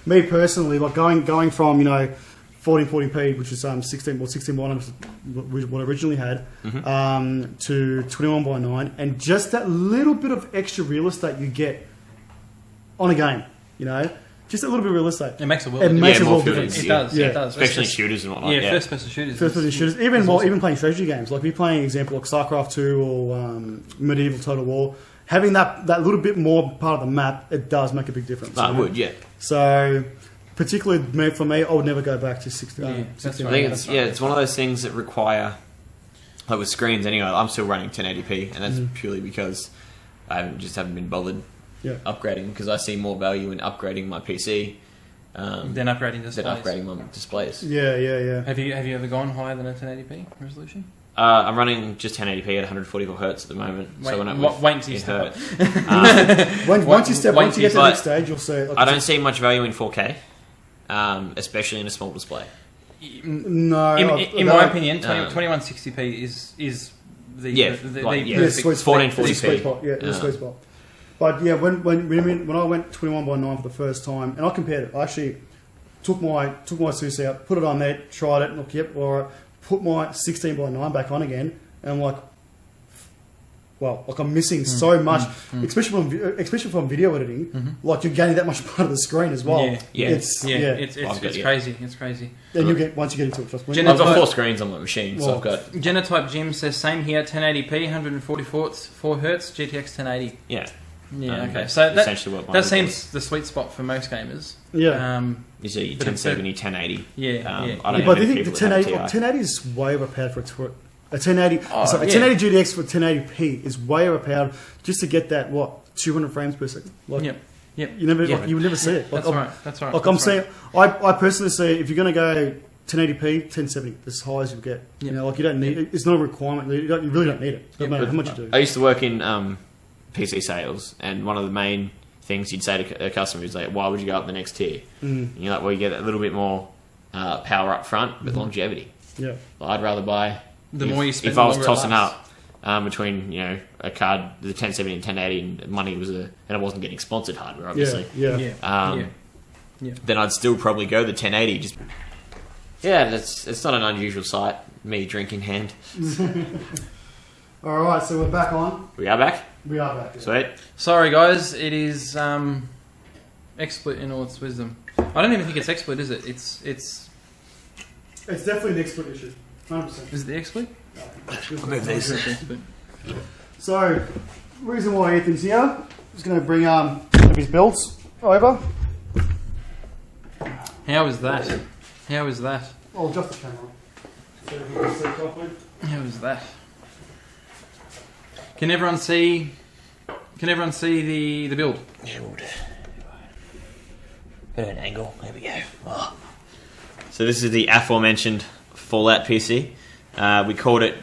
Me personally, like going from 1440p, which is 16:9, what I originally had, to 21:9, and just that little bit of extra real estate you get on a game, just a little bit of real estate. It makes a world. Difference. It does. Yeah. It does. Especially shooters and whatnot. Yeah, first-person shooters. First-person shooters. Even playing strategy games, like if you're playing, example, like StarCraft 2 or Medieval Total War, having that little bit more part of the map, it does make a big difference. It would, yeah. So, particularly for me, I would never go back to 16. I think it's one of those things that require, like with screens anyway. I'm still running 1080p, and that's purely because I haven't been bothered. Yeah. Upgrading because I see more value in upgrading my PC than upgrading my displays. Yeah. Have you ever gone higher than a 1080p resolution? I'm running just 1080p at 144 hertz at the moment. Wait until you step Once you get to the next stage, you'll see. I don't see much value in 4K, especially in a small display. No, in my opinion, 2160p is the perfect 1440p. The sweet spot. But yeah, when I went 21:9 for the first time, and I compared it, I actually took my SUSE out, put it on there, tried it, and look, yep, all right, put my 16:9 back on again, and I'm like, well, like I'm missing so much, especially from video editing. Like you're gaining that much part of the screen as well. It's crazy. It's crazy. And once you get into it, trust me. I've got 4 screens on my machine, so I've got. Genotype Jim says same here, 1080p, 144 Hz, GTX 1080. Yeah. Yeah, okay. That's So essentially what that seems the sweet spot for most gamers. Yeah. You see 1070, 1080. Yeah. I don't But know I many think the people that have 1080, TI. 1080 is way overpowered for a 1080. Oh, sorry, a yeah. 1080 GTX for 1080p is way overpowered just to get that 200 frames per second. Like, Yep. You never, Yeah. like, you would never see it. Like, That's right. Like I'm saying, I personally say if you're going to go 1080p, 1070, as high as you get. You know, like you don't need it. It's not a requirement. You really don't need it. No matter how much you do. I used to work in PC sales, and one of the main things you'd say to a customer is like, "Why would you go up the next tier?" And you're like, "Well, you get a little bit more power up front, but longevity." Yeah. Well, I'd rather buy The more you spend, if I was the longer it tossing lasts. up between a card, the 1070 and 1080, and money was and I wasn't getting sponsored hardware, obviously. Yeah. Then I'd still probably go the 1080. Just it's not an unusual sight. Me drink in hand. All right, so we're back on. We are back. We are back. Yeah. Sweet. Sorry, guys. It is exploit in all its wisdom. I don't even think it's exploit, is it? It's It's definitely an expert issue. 100%. is it the exploit? Move these. So, reason why Ethan's here is going to bring one of his builds over. How is that? How is that? I'll adjust the camera so you can see properly. How is that? Can everyone see? Can everyone see the build? Yeah, we'll do. Bit of an angle. There we go. Oh. So this is the aforementioned Fallout PC. We called it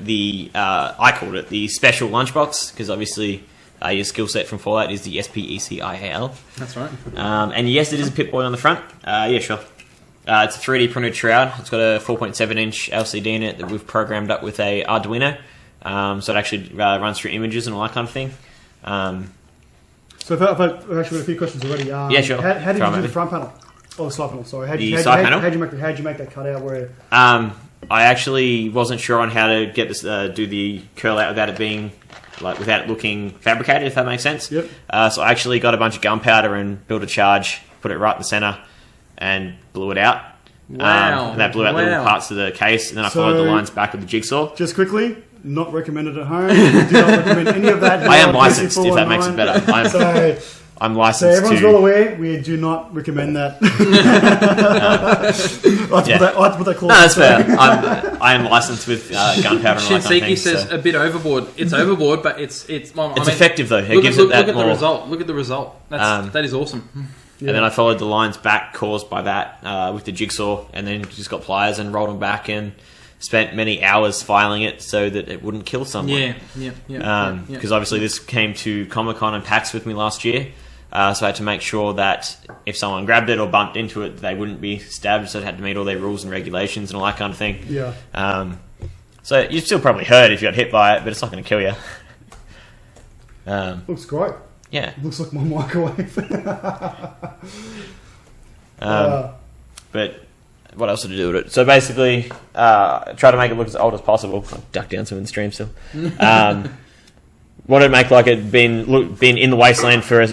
I called it the special lunchbox because obviously your skill set from Fallout is the SPECIAL. That's right. And yes, it is a Pip-Boy on the front. Yeah, sure. It's a 3D printed shroud. It's got a 4.7-inch LCD in it that we've programmed up with a Arduino. So it actually runs through images and all that kind of thing. So I've actually got a few questions already. Yeah, sure. How did Throw you do them the at front panel? Oh, the side panel. Sorry. The side panel? How'd you make that cutout where? I actually wasn't sure on how to get this, do the curl out without it being without it looking fabricated, if that makes sense. Yep. So I actually got a bunch of gunpowder and built a charge, put it right in the center, and blew it out. Wow. And that blew out little parts of the case, and then I followed the lines back with the jigsaw. Just quickly, not recommended at home. Do not recommend any of that. I am licensed, if that makes it better. I'm So licensed everyone's to... well aware, we do not recommend that. That's what they call it. No, that's fair. I am licensed with gunpowder and all that kind of Shinseki thing. says a bit overboard. It's overboard, but it's effective though. It look, gives look, it that look at more... the result. Look at the result. That is awesome. And then I followed the lines back caused by that with the jigsaw, and then just got pliers and rolled them back and spent many hours filing it so that it wouldn't kill someone. Yeah. Because obviously this came to Comic-Con and PAX with me last year, so I had to make sure that if someone grabbed it or bumped into it, they wouldn't be stabbed, so it had to meet all their rules and regulations and all that kind of thing. Yeah. So you'd still probably hurt if you got hit by it, but it's not going to kill you. Looks great. Yeah. Looks like my microwave. But what else did I do with it? So basically, try to make it look as old as possible. I'll duck down some in the stream still. Wanted to make like it'd been in the wasteland for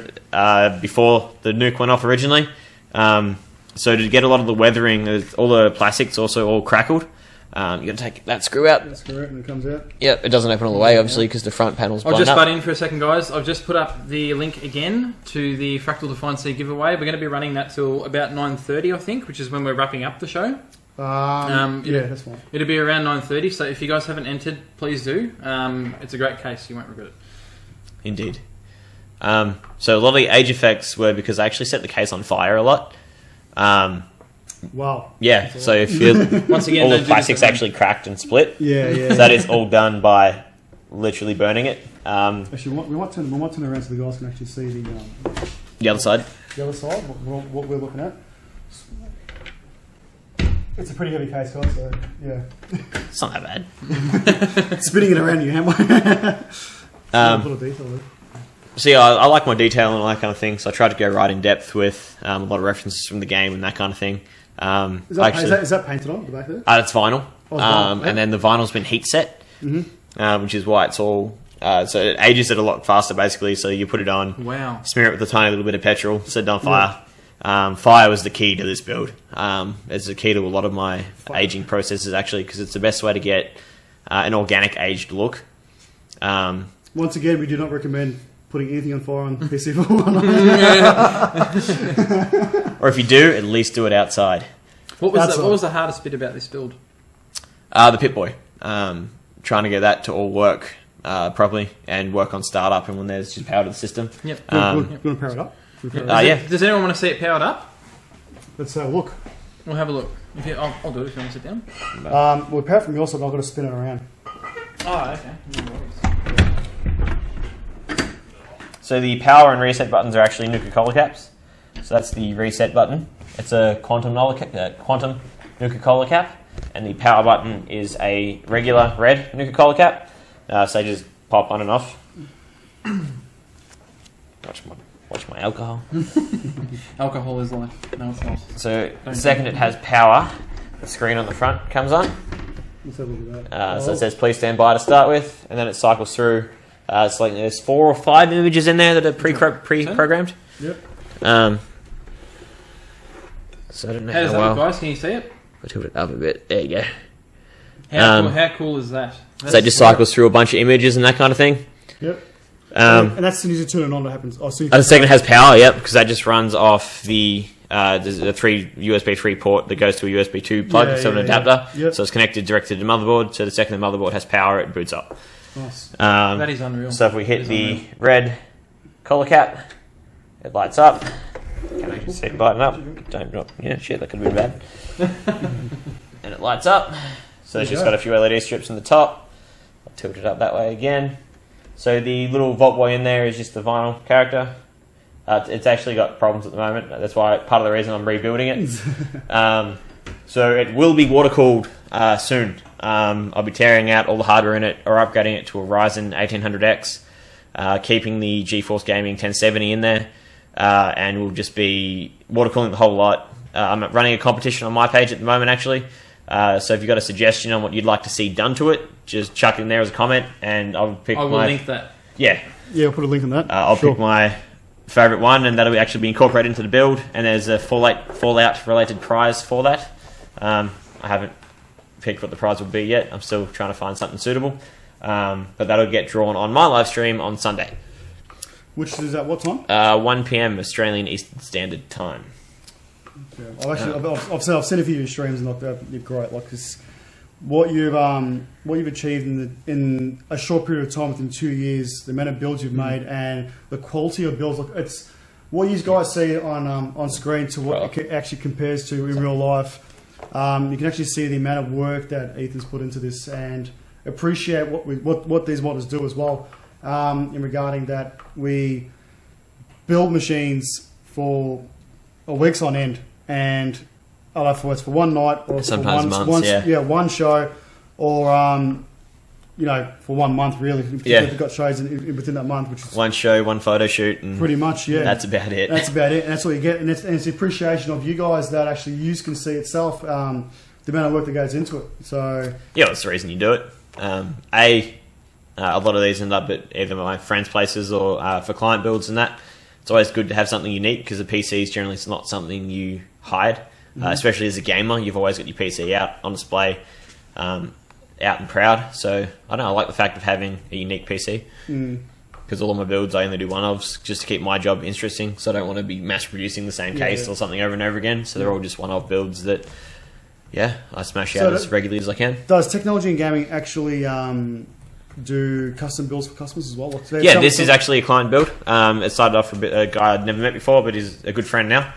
before the nuke went off originally. So to get a lot of the weathering, all the plastics also all crackled. You got to take that screw out. That's correct, and it comes out. Yep, it doesn't open all the way, obviously, because the front panel's blown I'll just up. butt in for a second, guys. I've just put up the link again to the Fractal Defined C giveaway. We're going to be running that till about 9:30, I think, which is when we're wrapping up the show. Yeah, that's fine. It'll be around 9:30, so if you guys haven't entered, please do. It's a great case. You won't regret it. Indeed. So a lot of the age effects were because I actually set the case on fire a lot. Wow. Yeah, so if you Once again, all don't the do plastics this at actually cracked and split. Yeah. So that is all done by literally burning it. Actually, we might turn around so the guys can actually see The other side. the other side, what we're looking at. It's a pretty heavy case, guys, so yeah. It's not that bad. Spinning it around your hand. A little detail there. So yeah, I like my detail and all that kind of thing, so I tried to go right in depth with a lot of references from the game and that kind of thing. Is that painted on the back there? It's vinyl. Oh, it's vinyl, yeah. And then the vinyl's been heat set, which is why it's all... so it ages it a lot faster, basically, so you put it on, Wow. smear it with a tiny little bit of petrol, set it on fire. Fire was the key to this build. It's the key to a lot of my aging processes, actually, because it's the best way to get an organic aged look. Once again, we do not recommend putting anything on fire on PC419. Or if you do, at least do it outside. What was the hardest bit about this build? The Pip-Boy. Trying to get that to all work properly and work on startup and when there's just power to the system. Yep. You want to power it up? Does anyone want to see it powered up? Let's have a look. We'll have a look. I'll do it if you want to sit down. We'll power it from your side, but I've got to spin it around. Oh, okay. So the power and reset buttons are actually Nuka-Cola caps. So that's the reset button. It's a quantum Nuka-Cola cap. And the power button is a regular red Nuka-Cola cap. So they just pop on and off. Watch my alcohol. Alcohol is life. No, it's not. So the second it has power, the screen on the front comes on. Let's have a look at that. So it says please stand by to start with, and then it cycles through. It's like there's 4 or 5 images in there that are pre-programmed. Yep. So I don't know how does how that well. look, guys? Can you see it? I'll tilt it up a bit. There you go. How cool is that? So it just cycles through a bunch of images and that kind of thing. Yep. And that's as soon as you turn it on, that happens. The second it has power, yep, because that just runs off the there's a USB 3 port that goes to a USB 2 plug instead of an adapter. Yep. So it's connected directly to the motherboard. So the second the motherboard has power, it boots up. Nice. That is unreal. So if we hit the red collar cap, it lights up. Can I just see it lighting up? Don't drop. Yeah, shit, that could have been bad. And it lights up. So it's just got a few LED strips in the top. I'll tilt it up that way again. So the little Vault Boy in there is just the vinyl character. It's actually got problems at the moment. That's why part of the reason I'm rebuilding it. So it will be water cooled soon. I'll be tearing out all the hardware in it or upgrading it to a Ryzen 1800X, keeping the GeForce Gaming 1070 in there, and we'll just be water cooling the whole lot. I'm running a competition on my page at the moment, actually. So if you've got a suggestion on what you'd like to see done to it, just chuck it in there as a comment, and I'll pick. I will link that. Yeah, I'll put a link on that. I'll pick my favourite one, and that'll actually be incorporated into the build. And there's a Fallout related prize for that. I haven't picked what the prize will be yet. I'm still trying to find something suitable. But that'll get drawn on my live stream on Sunday. Which is at what time? 1 p.m. Australian Eastern Standard Time. Yeah. I've seen a few of your streams and they're great. Like this, what you've achieved in a short period of time, within 2 years, the amount of builds you've made and the quality of builds. Like it's what you guys see on screen to what it actually compares to in real life. You can actually see the amount of work that Ethan's put into this and appreciate what these modders do as well. In regarding that, we build machines for weeks on end, and I don't know if it's for one night or sometimes for months, one show, or for 1 month really. If you've got shows within that month, which is one show, one photo shoot, and pretty much, yeah. That's about it. That's about it, and that's what you get, and it's the appreciation of you guys that actually you can see itself, the amount of work that goes into it. So yeah, that's the reason you do it. A lot of these end up at either my friends' places or for client builds and that. It's always good to have something unique because the PC is generally not something you hide, especially as a gamer. You've always got your PC out on display, out and proud. So I don't know, I like the fact of having a unique PC because all of my builds I only do one-offs just to keep my job interesting. So I don't want to be mass producing the same case or something over and over again. So they're all just one-off builds that, I smash out as regularly as I can. Does Technology and Gaming actually do custom builds for customers as well? This is actually a client build. It started off with a guy I'd never met before, but he's a good friend now.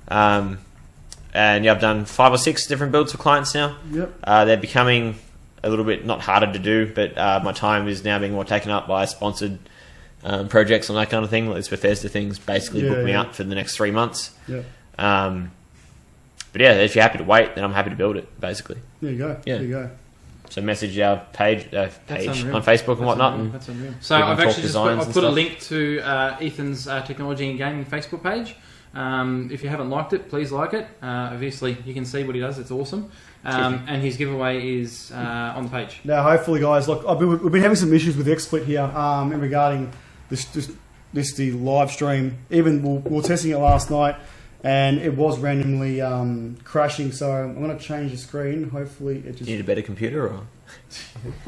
And I've done 5 or 6 different builds for clients now. Yep. They're becoming a little bit not harder to do, but my time is now being more taken up by sponsored projects and that kind of thing. Like this Bethesda thing's basically booked me out for the next 3 months. Yep. But if you're happy to wait, then I'm happy to build it, basically. There you go. Yeah. There you go. So message our page on Facebook and whatnot. That's unreal. So I've actually just put a link to Ethan's Technology and Gaming Facebook page. If you haven't liked it, please like it. Obviously, you can see what he does. It's awesome. And his giveaway is on the page. Now, hopefully, guys, look, we've been having some issues with XSplit here in regarding the live stream. Even we were testing it last night, and it was randomly crashing. So I'm going to change the screen. Hopefully, it just... You need a better computer, or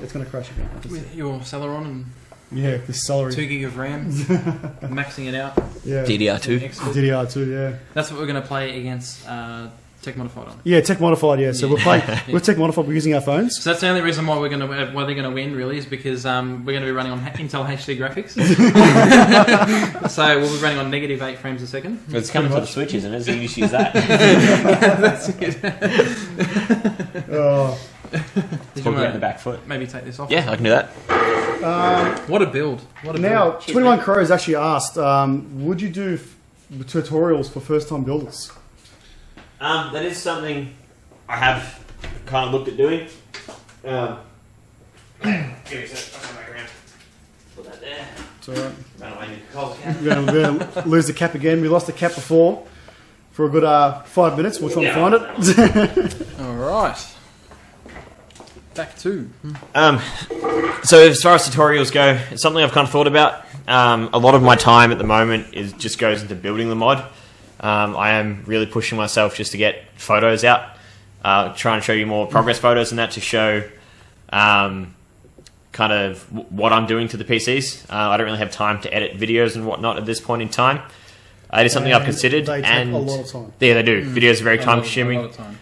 it's going to crash again. With your Celeron and... Yeah, the celery. 2 gig of RAM, maxing it out. Yeah. DDR2. Excellent. DDR2, yeah. That's what we're going to play against Tech Modified on. Yeah, Tech Modified, yeah. So we're playing with Tech Modified, we're using our phones. So that's the only reason why they're going to win, really, is because we're going to be running on Intel HD graphics. So we'll be running on -8 frames a second. It's coming for the Switch, isn't it? So you just use that. That's it. Oh. Did Put you it in the back foot. maybe take this off? Yeah, I can do that. What a build. What a Now, build. 21 Crows actually asked, would you do tutorials for first-time builders? That is something I have kind of looked at doing. Give me a sec. I'll come back around. Put that there. It's alright. Run away with the cold cap. We're going to lose the cap again. We lost the cap before for a good 5 minutes. We'll try and find it. All right. Back to. So as far as tutorials go, it's something I've kind of thought about. A lot of my time at the moment just goes into building the mod. I am really pushing myself just to get photos out, trying to show you more progress photos and that to show kind of what I'm doing to the PCs. I don't really have time to edit videos and whatnot at this point in time. It is something I've considered. They take a lot of time. Yeah, they do. Videos are very time consuming. A lot of time.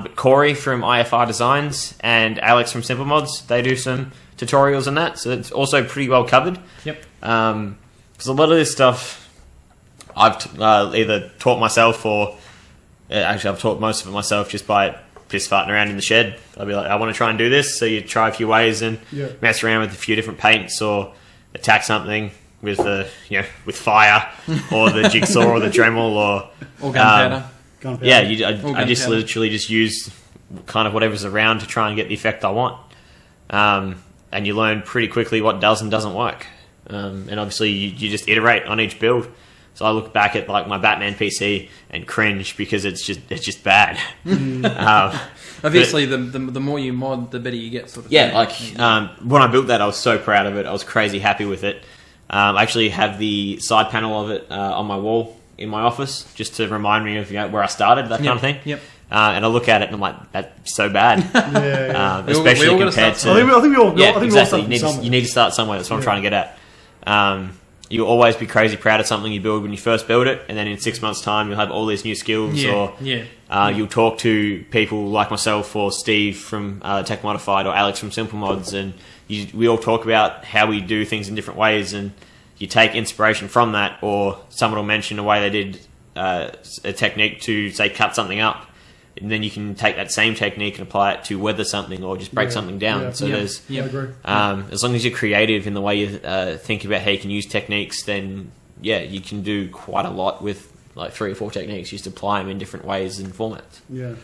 But Corey from IFR Designs and Alex from Simple Mods, they do some tutorials on that, so it's also pretty well covered. Yep. Because a lot of this stuff I've either taught myself or actually I've taught most of it myself just by piss farting around in the shed. I'll be like, I want to try and do this, so you try a few ways and mess around with a few different paints or attack something with with fire or the jigsaw or the Dremel or gunpowder. Yeah, I just literally just use kind of whatever's around to try and get the effect I want. And you learn pretty quickly what does and doesn't work. And obviously you just iterate on each build. So I look back at like my Batman PC and cringe because it's just bad. Obviously, the more you mod, the better you get. Sort of. Yeah, thing. When I built that, I was so proud of it. I was crazy happy with it. I actually have the side panel of it on my wall in my office just to remind me of where I started, that kind of thing. Yep. And I look at it and I'm like, that's so bad. Especially we all compared to... I think we all exactly. start You need to start somewhere. That's what I'm trying to get at. You'll always be crazy proud of something you build when you first build it, and then in 6 months' time you'll have all these new skills, you'll talk to people like myself or Steve from Tech Modified or Alex from Simple Mods, and we all talk about how we do things in different ways, and you take inspiration from that, or someone will mention a way they did a technique to, say, cut something up, and then you can take that same technique and apply it to weather something or just break something down. So there's, I agree. as long as you're creative in the way you think about how you can use techniques, then you can do quite a lot with like 3 or 4 techniques. You just apply them in different ways and formats. Yeah.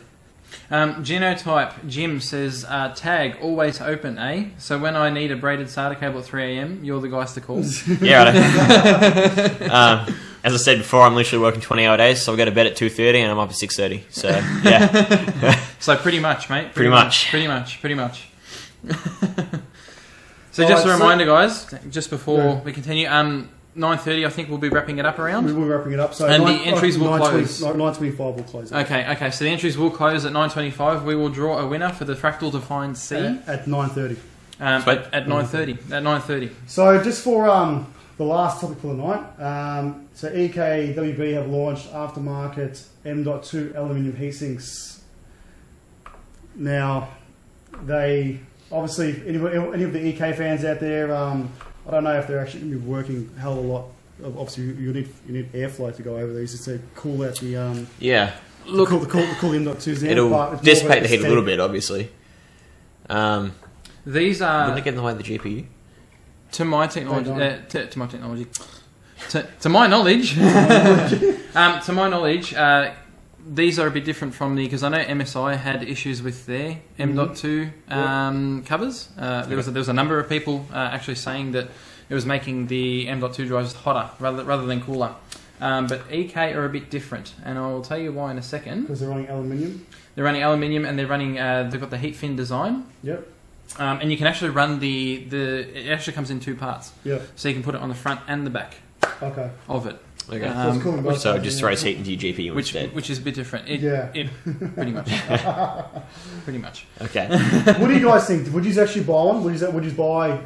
Genotype Jim says, tag always open, eh? So when I need a braided SATA cable at 3 AM, you're the guys to call. Yeah, right. As I said before, I'm literally working 20-hour days, so I go to bed at 2:30 and I'm up at 6:30. So yeah. So pretty much, mate. Pretty much. So just a reminder, guys, just before we continue, 9:30, I think we'll be wrapping it up around. We will be wrapping it up. So and the entries will close. 9:25 will close. Okay. So the entries will close at 9:25. We will draw a winner for the fractal defined C at 9:30. At 9:30. So just for the last topic for the night. So EKWB have launched aftermarket M.2 aluminium heatsinks. Now, they obviously any of the EK fans out there. I don't know if they're actually going to be working a hell of a lot. Obviously, you need airflow to go over these just to cool out the Look, cool M.2s. It'll dissipate the heat a little bit, obviously. These are. Wouldn't it get in the way of the GPU? To my technology, to my knowledge, these are a bit different from because I know MSI had issues with their M.2 covers. There was a number of people actually saying that it was making the M.2 drives hotter rather than cooler. But EK are a bit different, and I will tell you why in a second. Because they're running aluminium. They're running aluminium, and they're running. They've got the heat fin design. Yep. And you can actually run it actually comes in 2 parts. Yeah. So you can put it on the front and the back. Okay. Of it. Okay. So it just throws heat into your GPU instead. Which is a bit different. Pretty much. Pretty much. Okay. What do you guys think? Would you actually buy one? Would you buy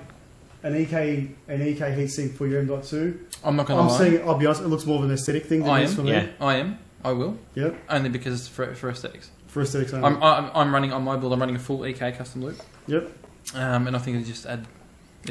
EK heatsink for your M.2. I'm not going to lie. I'll be honest, it looks more of an aesthetic thing than it is for me. Yeah. I am. I will. Yep. Only because for aesthetics. For aesthetics only. I'm running on my build. I'm running a full EK custom loop. Yep. And I think it just add.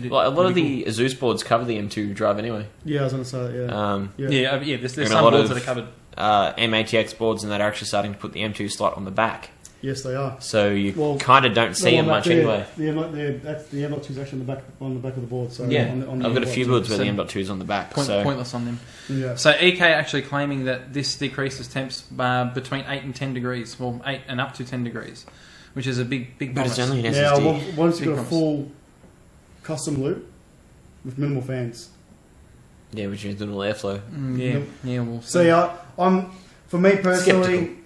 Well, a lot of the Asus boards cover the M2 drive anyway. Yeah, I was going to say that. Yeah. There's And some boards that are covered. M-ATX boards and that are actually starting to put the M2 slot on the back. Yes, they are. So you kind of don't see them much anyway. The M.2 is actually on the back of the board. So yeah, on I've got a few builds where the M.2 is on the back. Pointless on them. Yeah. So EK actually claiming that this decreases temps between 8 and 10 degrees, well 8 and up to 10 degrees, which is a big But promise. it's only an Now, SSD. once you've got a full custom loop with minimal fans. Yeah, which is doing all airflow. Well. So for me personally,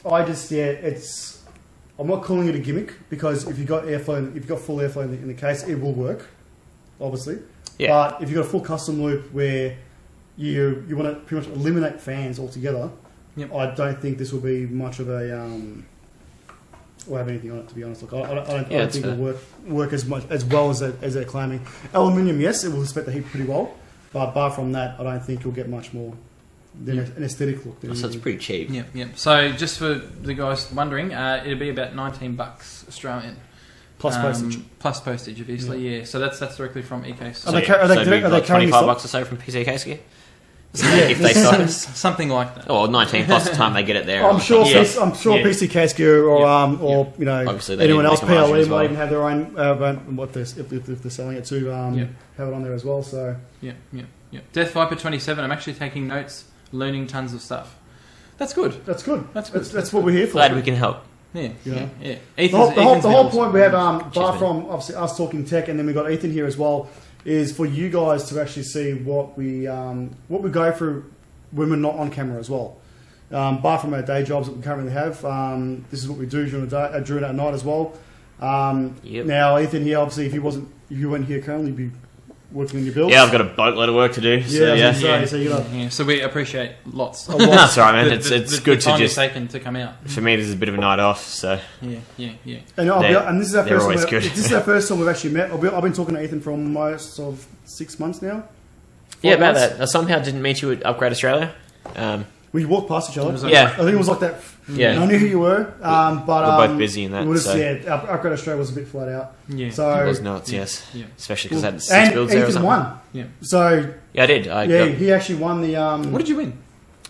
I'm not calling it a gimmick because if you've got airflow, if you've got full airflow in the case, it will work, obviously. Yeah. But if you've got a full custom loop where you want to pretty much eliminate fans altogether, I don't think this will be much of a or have anything on it, to be honest. Look, I don't think it'll work as well as they're claiming. Aluminium, yes, it will respect the heat pretty well, but apart from that, I don't think you'll get much more than an aesthetic look. So it's pretty cheap. Yeah. So just for the guys wondering, it'll be about $19 Australian. Plus postage. Plus postage, obviously, yeah. So that's directly from EK. Are they carrying $25 or so from PCK gear? If they start something like that. Or 19 plus the time they get it there. I'm sure PC Casgear or you know obviously anyone else, PLE well. might even have their own if they're selling it to have it on there as well. So yeah. Death Viper 27. I'm actually taking notes, learning tons of stuff. That's good. That's what we're here for. Glad we can help. Yeah. The whole point we have, bar from obviously us talking tech, and then we got Ethan here as well, is for you guys to actually see what we go through when we're not on camera as well. Bar from our day jobs that we currently have, this is what we do during the day, during our night as well. Now Ethan here, obviously, if you weren't here currently, you'd be working on your builds. Yeah, I've got a boatload of work to do. So we appreciate lots. That's right, man. It's good to just taken to come out. For me, this is a bit of a night off. So yeah. And this is our first always time. good. This is our first time we've actually met. I've been talking to Ethan for almost 6 months now. About that. I somehow didn't meet you at Upgrade Australia. We walked past each other. I think it was like that. Yeah, and I knew who you were, but we're both busy in that. Upgrade Australia was a bit flat out. Yeah, so it was nuts. Yes, especially because I had 6 and builds there. Ethan won. Yeah. So I did. He actually won the. What did you win?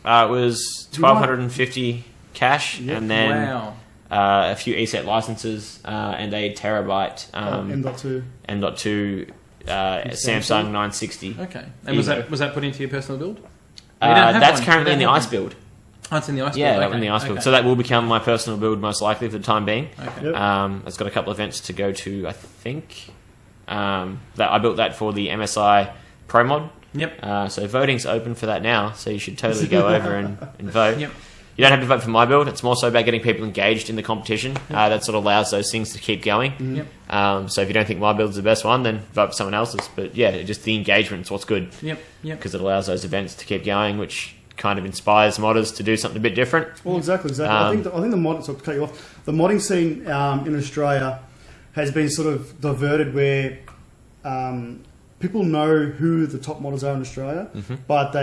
It was 1,250 cash, and then a few ESET licenses and a terabyte M.2 Samsung 960. Okay, and was that put into your personal build? That's currently in the ICE build. Oh, it's in the ICE build. Yeah, in the ICE build. So that will become my personal build most likely for the time being. Okay. It's got a couple of events to go to, I think. That I built that for the MSI Pro Mod. Yep. So voting's open for that now, so you should totally go over and vote. Yep. You don't have to vote for my build. It's more so about getting people engaged in the competition. That sort of allows those things to keep going. Yep. So if you don't think my build's the best one, then vote for someone else's. But yeah, just the engagement is what's good. Yep. Because it allows those events to keep going, which kind of inspires modders to do something a bit different. Well, exactly. I think the mod. So to cut you off, the modding scene in Australia has been sort of diverted where people know who the top modders are in Australia, but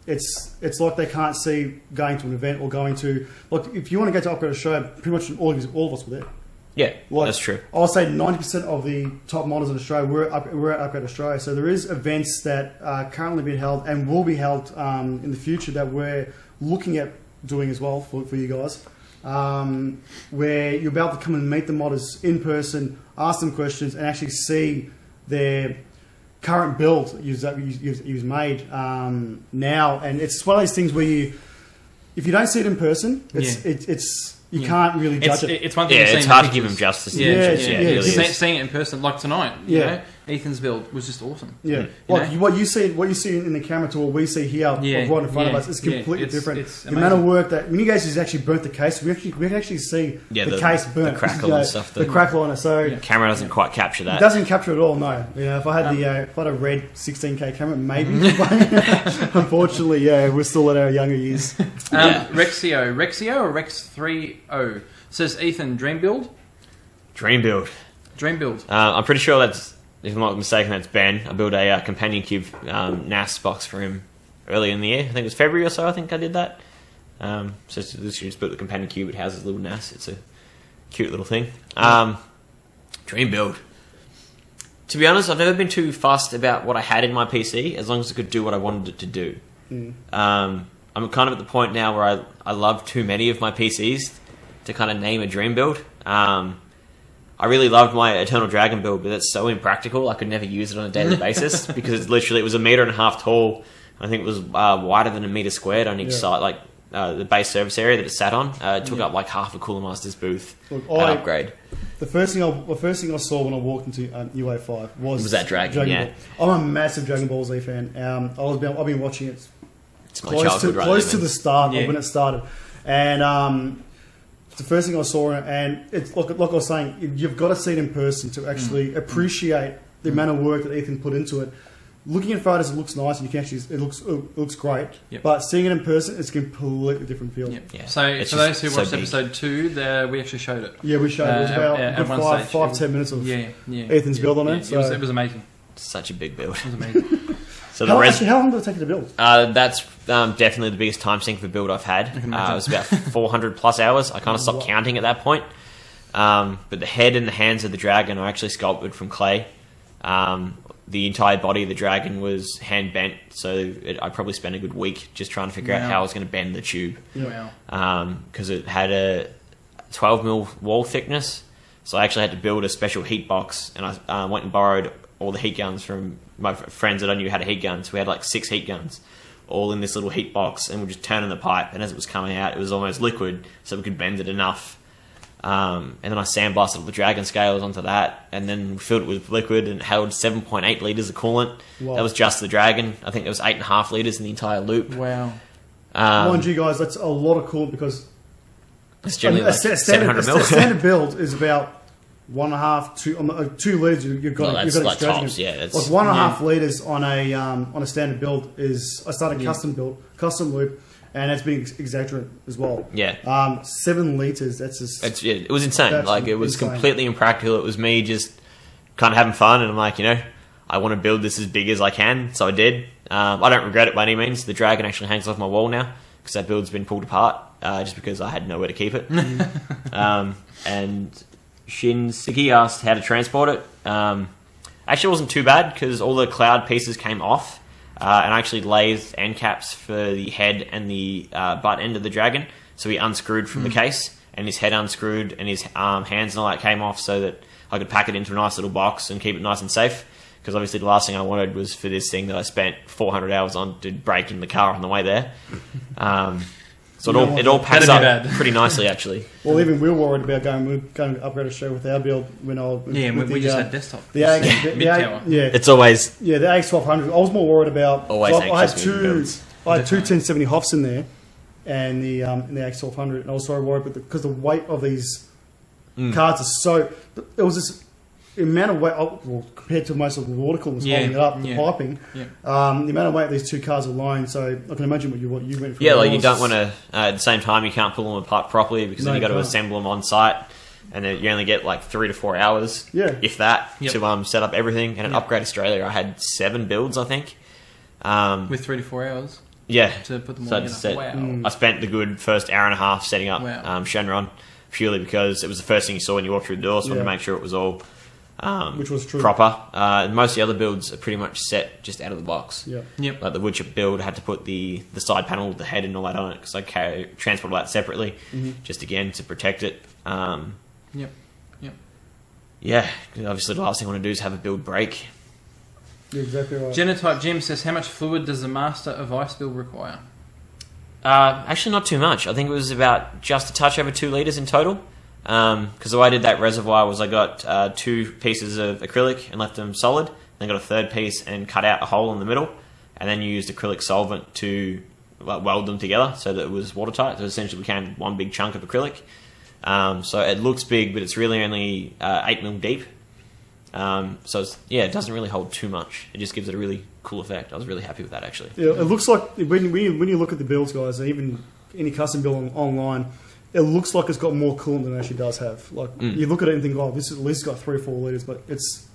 it's like they can't see going to an event or going to if you want to go to Upgrade Australia, pretty much all of us were there. Yeah, that's true. I'll say 90% of the top modders in Australia were at Upgrade Australia. So there is events that are currently being held and will be held in the future that we're looking at doing as well for you guys, where you'll be able to come and meet the modders in person, ask them questions, and actually see their current build you've made now. And it's one of those things where if you don't see it in person, it's you can't really judge it. It's one thing. It's hard to give them justice. Seeing it in person, like tonight. You know, Ethan's build was just awesome. Yeah, what you see in the camera to what we see here, right in front of us, is completely different. It's the amount of work that when you guys just actually burnt the case, we can actually see the case burnt, the crackle and stuff. The crackle on it. So the camera doesn't quite capture that. It doesn't capture it all. No, if I had if I had a red 16K camera, maybe. Unfortunately, we're still at our younger years. Rexio or Rex 30 says Ethan, dream build. Dream build. Dream build. I'm pretty sure that's if I'm not mistaken, that's Ben. I built a companion cube NAS box for him earlier in the year. I think it was February or so. I think I did that. So this year just built the companion cube. It houses a little NAS. It's a cute little thing. Dream build. To be honest, I've never been too fussed about what I had in my PC, as long as it could do what I wanted it to do. I'm kind of at the point now where I love too many of my PCs to kind of name a dream build. I really loved my Eternal Dragon build, but that's so impractical. I could never use it on a daily basis because it was 1.5 meters tall. I think it was wider than 1 meter squared on each side, like the base surface area that it sat on. It took up like half a Cooler Master's booth. Look, upgrade. The first thing I saw when I walked into UA5 was that Dragon. Yeah, Ball. I'm a massive Dragon Ball Z fan. I've been watching it. It's my childhood, close to the start of when it started, and it's the first thing I saw. And it's like I was saying, you've got to see it in person to actually appreciate the amount of work that Ethan put into it. Looking at photos, it looks nice, and you can actually it looks great. Yep. But seeing it in person, it's a completely different feel. Yep. Yeah. So for those who watched episode 2, we actually showed it. Yeah, we showed it. It was about 5-10 minutes of Ethan's build on it. So it was amazing. Such a big build. It was amazing. So how long did it take you to build? That's definitely the biggest time sink for build I've had. It was about 400 plus hours. I kind of stopped counting at that point. But the head and the hands of the dragon are actually sculpted from clay. The entire body of the dragon was hand bent, so I probably spent a good week just trying to figure out how I was going to bend the tube. Because it had a 12mm wall thickness, so I actually had to build a special heat box, and I went and borrowed all the heat guns from my friends that I knew had a heat gun. So we had like 6 heat guns, all in this little heat box, and we're just turning the pipe, and as it was coming out, it was almost liquid, so we could bend it enough. And then I sandblasted all the dragon scales onto that, and then filled it with liquid, and it held 7.8 litres of coolant. Wow. That was just the dragon. I think there was 8.5 litres in the entire loop. Wow. Mind you guys, that's a lot of coolant because it's generally like 700 mil. A standard build is about 1.5, 2 litres. You've got that's like tops, like 1.5 litres on a standard build is. I started custom loop. And that's being exaggerated as well. Yeah. 7 litres, that's just... it was insane. Like, it was completely impractical. It was me just kind of having fun, and I'm like, I want to build this as big as I can, so I did. I don't regret it by any means. The dragon actually hangs off my wall now, because that build's been pulled apart, just because I had nowhere to keep it. And Shinsuke asked how to transport it. Actually, it wasn't too bad, because all the cloud pieces came off. And I actually lathed end caps for the head and the butt end of the dragon. So he unscrewed from the case, and his head unscrewed, and his hands and all that came off, so that I could pack it into a nice little box and keep it nice and safe. Because obviously the last thing I wanted was for this thing that I spent 400 hours on to break in the car on the way there. So it all packs up pretty nicely, actually. Well, even we were worried about going to upgrade a show with our build when I was... Yeah, we just had desktop. It's always... Yeah, the AX1200. I was more worried about... Always anxious with builds. I had two 1070 Hoffs in there, and the AX1200, and I was so worried because the weight of these cards are so... It was this amount of weight, compared to most of the water coolers holding it up, the piping, the amount of weight of these 2 cars alone, so I can imagine what you went through. Yeah, like you don't want to, at the same time, you can't pull them apart properly, because then you've got to assemble them on site, and then you only get like 3 to 4 hours, if that, to set up everything. And at Upgrade Australia, I had 7 builds, I think. With 3 to 4 hours? Yeah. To put them all together. Wow. I spent the good first hour and a half setting up Shenron, purely because it was the first thing you saw when you walked through the door, so I wanted to make sure it was all... which was true. Proper. Most of the other builds are pretty much set just out of the box. Yep. Like the woodchip build had to put the side panel with the head and all that on it, because I transport all that separately, just again to protect it. Yeah, obviously the last thing I want to do is have a build break. You're exactly right. Genotype Jim says, how much fluid does the Master of Ice build require? Actually not too much. I think it was about just a touch over 2 litres in total. Because the way I did that reservoir was I got 2 pieces of acrylic and left them solid, then got a 3rd piece and cut out a hole in the middle, and then used acrylic solvent to weld them together so that it was watertight. So it essentially became one big chunk of acrylic. So it looks big, but it's really only 8mm deep. So it doesn't really hold too much. It just gives it a really cool effect. I was really happy with that, actually. Yeah, it looks like when you look at the builds, guys, and even any custom build online, it looks like it's got more coolant than it actually does have. Like you look at it and think, oh, this at least got 3 or 4 litres, but it's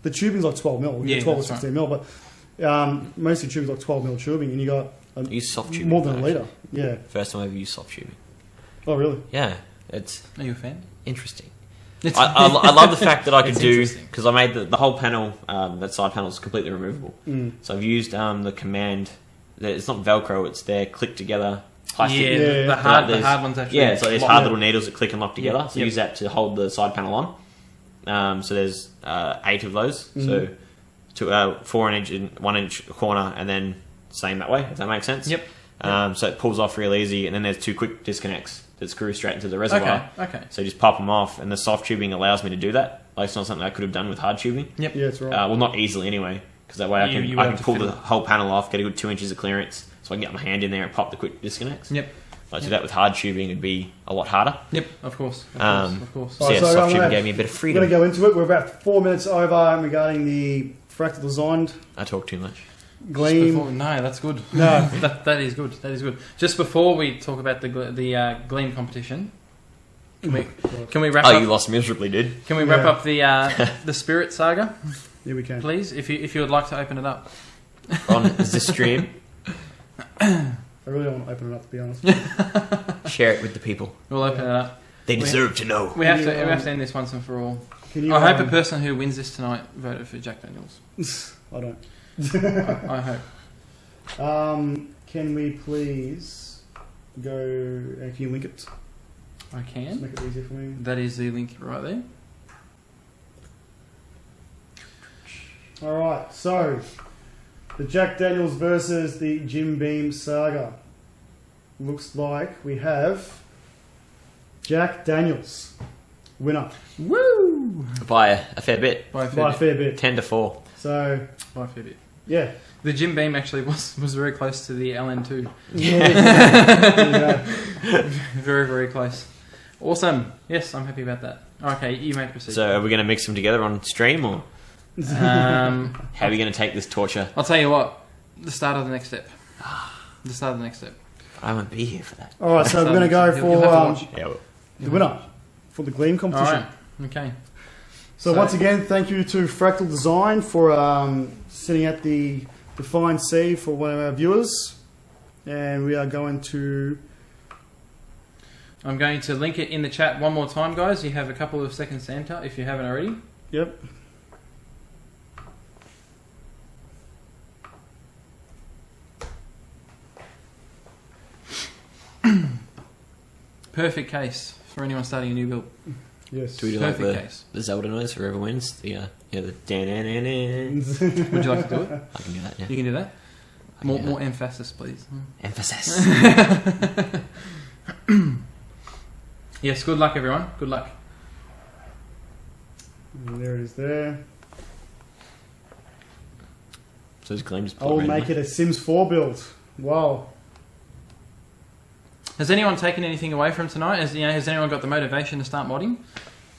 the tubing's like 12 mil, Yeah, 12 or that's 16 mil, but most of the tubing's like 12 mil tubing, and you got I use soft tubing. more than a actually. litre. Yeah. First time I ever used soft tubing. Oh, really? Yeah, it's Are you a fan? interesting. I love the fact that I could It's do, interesting. because I made the whole panel, that side panel is completely removable. Mm. So I've used the command, it's not Velcro, it's their click together plastic. Yeah, Yeah. the hard ones actually. Yeah, it's like these lock. hard little needles that click and lock together. So Yep. use that to hold the side panel on. So there's 8 of those. So 4 inch in 1 inch corner, and then same that way. If that makes sense. Yep. So it pulls off real easy, and then there's 2 quick disconnects that screw straight into the reservoir. Okay. So you just pop them off, and the soft tubing allows me to do that. Like it's not something I could have done with hard tubing. Yep. Yeah, it's right. Well, not easily anyway, because that way You I have can to pull fiddle. the whole panel off, get a good 2 inches of clearance, so I can get my hand in there and pop the quick disconnects. Yep. Like to do that with hard tubing, it'd be a lot harder. Yep. Of course. Of course. So yeah, So I'm soft tubing gonna- gave me a bit of We're freedom. going to go into it. We're about 4 minutes over regarding the fractal designed I talk too much. gleam. No, that's good. No. that is good. That is good. Just before we talk about the gleam competition, can we wrap Oh, up? you lost miserably, dude. Can we wrap Yeah. up the Spirit Saga, Yeah, we can. please? If you would like to open it up. On the stream, I really don't want to open it up, to be honest. share it with the people. We'll open it up. They deserve to know. We have Can to. you, We have to end this once and for all. Can you, I hope a person who wins this tonight voted for Jack Daniels. I don't. I hope. Can we please go... can you link it? I Just can. make it easier for me. That is the link right there. Alright, so... The Jack Daniels versus the Jim Beam saga. Looks like we have... Jack Daniels. Winner. Woo! By a fair bit. By a By a fair bit. fair bit. 10-4. So, By a fair bit. yeah. The Jim Beam actually was very close to the LN2. Yeah. Very, very close. Awesome. Yes, I'm happy about that. Okay, you may proceed. So are we going to mix them together on stream, or how are we going to take this torture? I'll tell you what. The start of the next step. The start of the next step. I won't be here for that. Alright, so we're going to go You'll have to watch. for Yeah, well, the winner for the Gleam competition. Alright. Okay. So once again, thank you to Fractal Design for sending out the Define C for one of our viewers. And we are going to... I'm going to link it in the chat one more time, guys. You have a couple of seconds to enter if you haven't already. Yep. Perfect case for anyone starting a new build. Yes. do we do like Perfect the, case. the Zelda noise for whoever wins? The the dan. Would you like to do it? I can do that. Yeah. You can do that. I can do More that. emphasis, please. Emphasis. Yes, good luck, everyone. Good luck. And there it is there. So this Gleam just I will make it a Sims 4 build. Wow. Has anyone taken anything away from tonight? Has anyone got the motivation to start modding?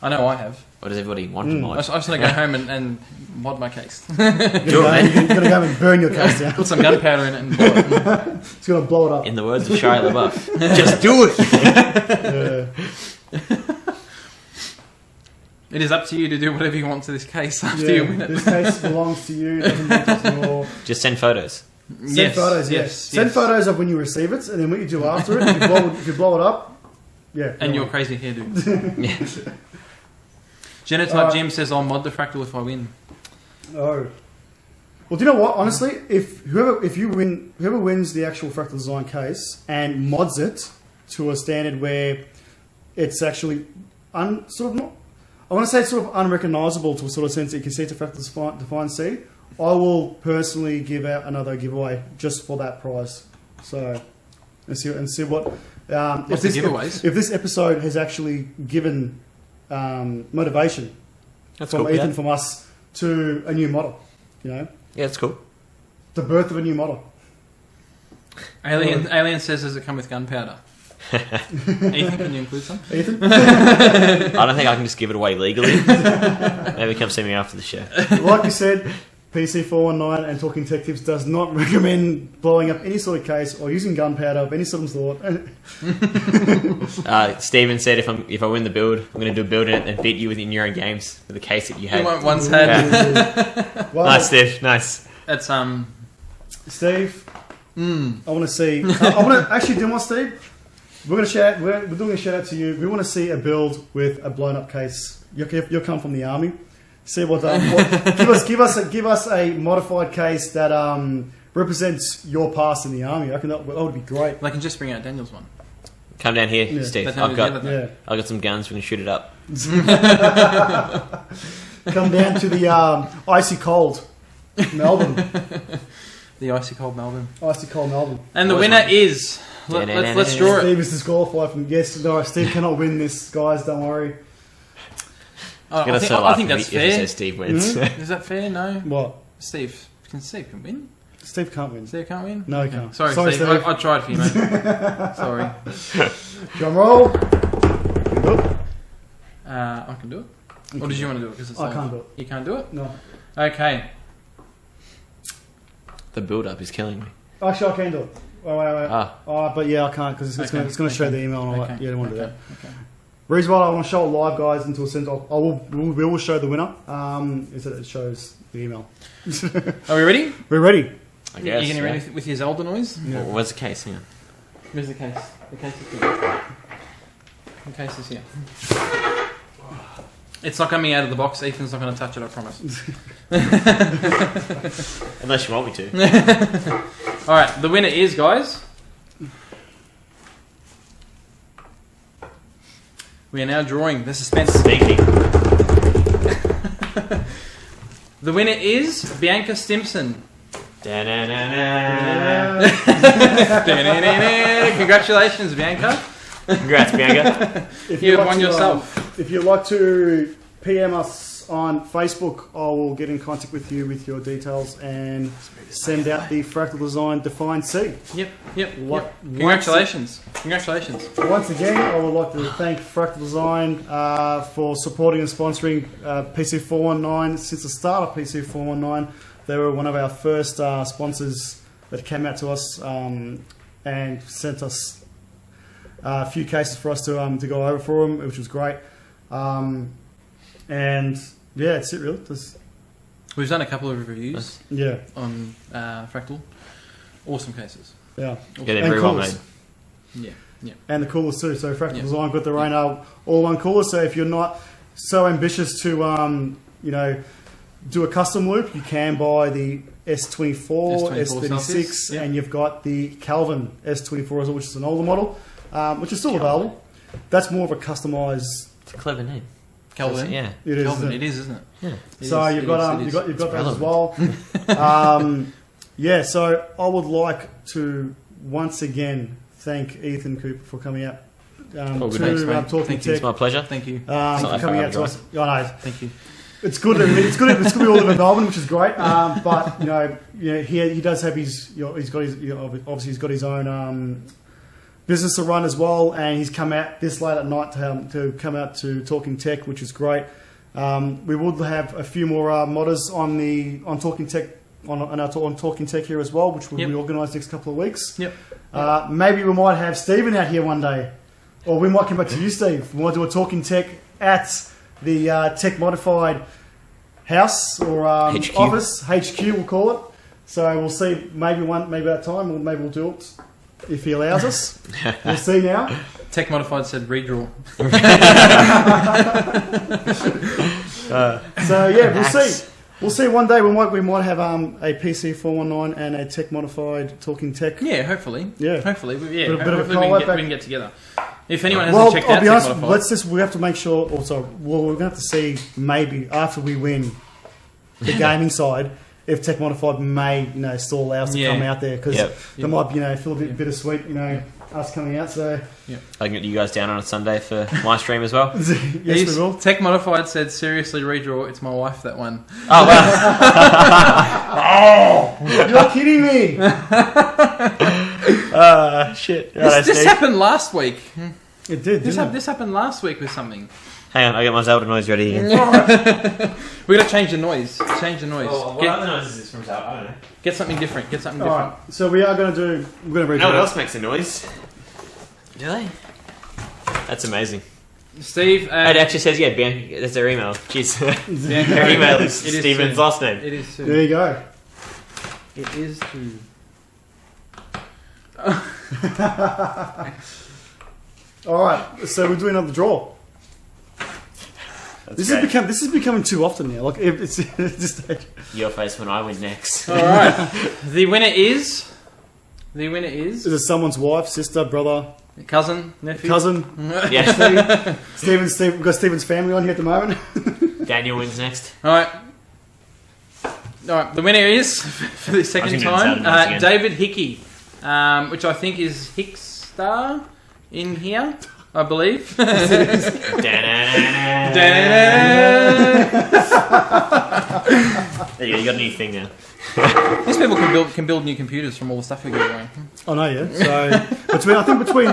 I know I have. What does everybody want to I mod? just want to go home and mod my case. Do it, man. You're going to go and burn your case down. Put some gunpowder in it and blow it. It's going to blow it up. In the words of Shia LaBeouf, just do it. Yeah. It is up to you to do whatever you want to this case after Yeah, you win it. this case belongs to you. It doesn't belong to your... Just send photos. Send photos, yes. Send photos of when you receive it, and then what you do after it. If you blow it up, yeah. And go your on. crazy hairdo. Yeah. Genotype Jim says I'll mod the fractal if I win. Oh. Well, do you know what? Honestly, whoever wins the actual fractal design case and mods it to a standard where it's actually sort of not, I want to say it's sort of unrecognizable to a sort of sense that you can see to fractal define C, I will personally give out another giveaway just for that prize. So, and see what. What's the giveaways? If this episode has actually given motivation That's from cool. Ethan, Yeah. from us, to a new model, you know, Yeah, it's cool. the birth of a new model. Alien says, does it come with gunpowder? Ethan, can you include some? Ethan, I don't think I can just give it away legally. Maybe come see me after the show. like you said, PC419 and Talking Tech Tips does not recommend blowing up any sort of case or using gunpowder of any sort of sort. Steven said if I win the build, I'm going to do a build in it and beat you within your own games with the case that you had. You once had. Well, Nice, Steve. Nice. That's Steve, I want to see. I want to actually do one, Steve. We're going to shout. We're doing a shout out to you. We want to see a build with a blown up case. You'll come from the army. See what give us a modified case that represents your past in the army. I reckon that would be great. They can just bring out Daniel's one. Come down here, Steve. I've got some guns. We can shoot it up. Come down to the icy cold Melbourne. The icy cold Melbourne. Icy cold Melbourne. And the winner is. Let's draw it. Steve is disqualified from. Yes, no, Steve cannot win this, guys. Don't worry. I think that's fair. If Steve wins. Is that fair? No. What? Steve can win. Steve can't win. Steve can't win? No, he can't. Sorry, Steve. I tried for you, mate. Sorry. Drum roll. I can do it. Or did you want to do it? Because I can't do it. You can't do it? No. Okay. The build-up is killing me. Actually, I can do it. Wait. But yeah, I can't because it's going to show the email and all that. Yeah, I don't want to do that. Okay. Reason why I want to show it live, guys, until since we will show the winner. Is that it shows the email. Are we ready? We're ready. I guess. You getting ready with your Zelda noise? Yeah. Where's the case? Hang on. Where's the case? The case is here. The case is here. It's not coming out of the box. Ethan's not going to touch it, I promise. Unless you want me to. Alright, the winner is, guys. We are now drawing the suspense. Speaking. The winner is Bianca Stimson. Congratulations, Bianca. Congrats, Bianca. You have won yourself. If you'd like to PM us on Facebook, I will get in contact with you with your details and send out the Fractal Design Defined C. Yep. Congratulations. Once again, I would like to thank Fractal Design for supporting and sponsoring PC419 since the start of PC419. They were one of our first sponsors that came out to us and sent us a few cases for us to go over for them, which was great. And yeah, that's it really. We've done a couple of reviews on Fractal. Awesome cases. Yeah. Yeah, they're very well made. Yeah. And the coolers too. So Fractal Design got their own all-one cooler. So if you're not so ambitious to do a custom loop, you can buy the S24, S36, and you've got the Calvin S24 as well, which is an older model, which is still available. That's more of a customized. It's a clever name. Calvin, yeah, it is. Calvin, it is, isn't it? Yeah. So you've got those as well. So I would like to once again thank Ethan Cooper for coming out to Talking Tech. It's my pleasure. Thank you for coming out to us. Thank you. It's good. It's good to be all over Melbourne, which is great. But he does have his. He's got his own business to run as well, and he's come out this late at night to come out to Talking Tech, which is great. We will have a few more modders on Talking Tech on Talking Tech here as well, which will be organised next couple of weeks. Maybe we might have Stephen out here one day, or we might come back to you, Steve. We might do a Talking Tech at the Tech Modified house or office, HQ we'll call it. So we'll see. Maybe that time, or maybe we'll do it if he allows us. We'll see now. Tech Modified said redraw. So yeah, we'll see. We'll see one day. We might have a PC419 and a Tech Modified Talking Tech. Yeah, hopefully. Yeah, hopefully. Yeah, hopefully we can get together. If anyone hasn't checked out Tech Modified, we have to make sure. Also, we're going to have to see maybe after we win the gaming side, if Tech Modified may still allow us to come out there, because they might feel a bit bittersweet, us coming out. So I can get you guys down on a Sunday for my stream as well. Yes, we will. Tech Modified said, seriously, redraw. It's my wife that won. Oh wow! You're kidding me! Shit! This happened last week. It did. This happened last week with something. Hang on, I get my Zelda noise ready again. We got to change the noise. Change the noise. Oh, what other noises is from Zelda? I don't know. Get something different. Get something All different. right. So we are going to do. We're going to read. No one else makes a noise. Do they? That's amazing. Steve. It actually says, yeah, Ben, that's their email. Cheers. Their email is Stephen's last name. It is too. There you go. It is too. All right. So we're doing another draw. That's This great. is becoming too often now. Like it's this stage. Your face when I win next. All right. The winner is. Is it someone's wife, sister, brother, Cousin, nephew. cousin? Yeah. Steve. We've got Stephen's family on here at the moment. Daniel wins next. All right. The winner is for the second gonna time sound again. David Hickey, which I think is Hickstar in here, I believe. There you go, you got a new thing now. These people can build new computers from all the stuff we give away. I know, yeah. So between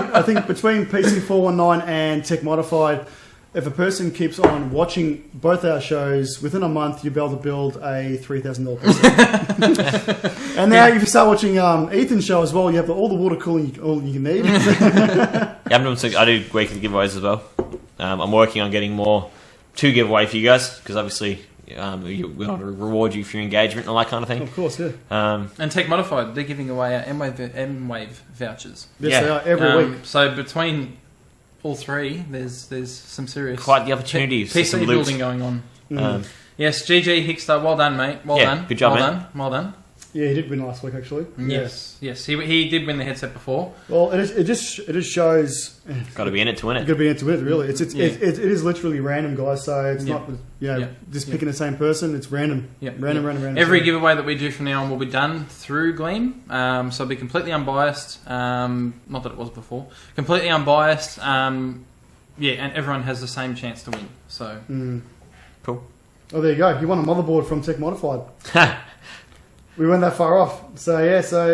PC419 and Tech Modified, if a person keeps on watching both our shows within a month, you'll be able to build a $3,000 PC. And now, if you start watching Ethan's show as well, you have all the water cooling all you can need. Yeah, I do weekly giveaways as well. I'm working on getting more to give away for you guys because obviously we want to reward you for your engagement and all that kind of thing. Of course, yeah. And Tech Modified, they're giving away our M-Wave vouchers. Yes, Yeah. they are every week. So between all three, there's some serious Quite the opportunity for PC some loot. building going on. Yes, GG Hickstar, well done, mate. Well Yeah, done. good job, well mate. done. Well done. Yeah, he did win last week, actually. Yes. He did win the headset before. Well, it just shows. Got to be in it to win You've it. got to be into it, really. It is literally random, guys. So it's Yeah. not Yeah. just Yeah. picking the same person. It's random. Yeah. Random. Every giveaway that we do from now on will be done through Gleam. So it'll be completely unbiased. Not that it was before. Completely unbiased. And everyone has the same chance to win. So Cool. Oh, there you go. You won a motherboard from Tech Modified. We went that far off. So yeah. So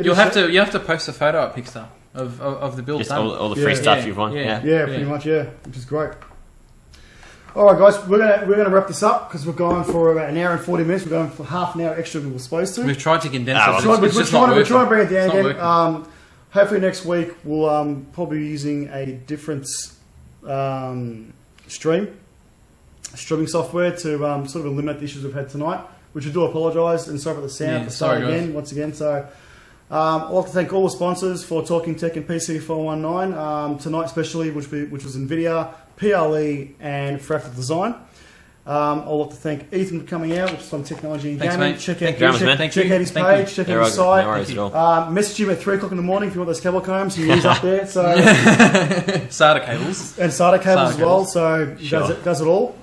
you'll have to post a photo at Pixar of the build Just done. all the free stuff Yeah. you've won. Yeah. Yeah. Yeah, pretty much. Yeah, which is great. All right, guys, we're gonna wrap this up because we're going for about an hour and 40 minutes. We're going for half an hour extra than we were supposed to. We've tried to condense Ah, it. well, It's just not we're working. trying to bring it down It's not again. working. Hopefully next week we'll probably be using a different streaming software to sort of eliminate the issues we've had tonight. Which we do apologise and sorry about the sound Yeah, at the start sorry, guys. once again. So I'd like to thank all the sponsors for Talking Tech and PC419 tonight, especially which was NVIDIA, PLE, and Fractal Design. I'd like to thank Ethan for coming out, which is on Technology and Thanks, Gaming. mate. Check Thank out you. check Thank out you. his Thank page, you. check No out his worries, site. no worries at all. Message him at 3 o'clock in the morning if you want those cable combs. He's up there. So SATA cables. and SATA cables SATA as well. cables. So Sure. does it all.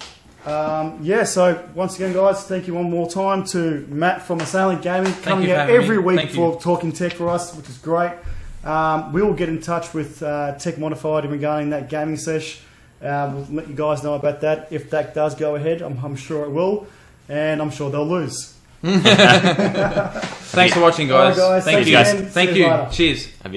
So once again, guys, thank you one more time to Matt from Assailant Gaming coming you for out having every me. week Thank for you. talking tech for us, which is great. We will get in touch with Tech Modified regarding that gaming sesh. We'll let you guys know about that if that does go ahead. I'm sure it will, and I'm sure they'll lose. Thanks for watching, guys. All right, guys. Thank Thanks you. again. Thank See you you. later. Cheers. Have you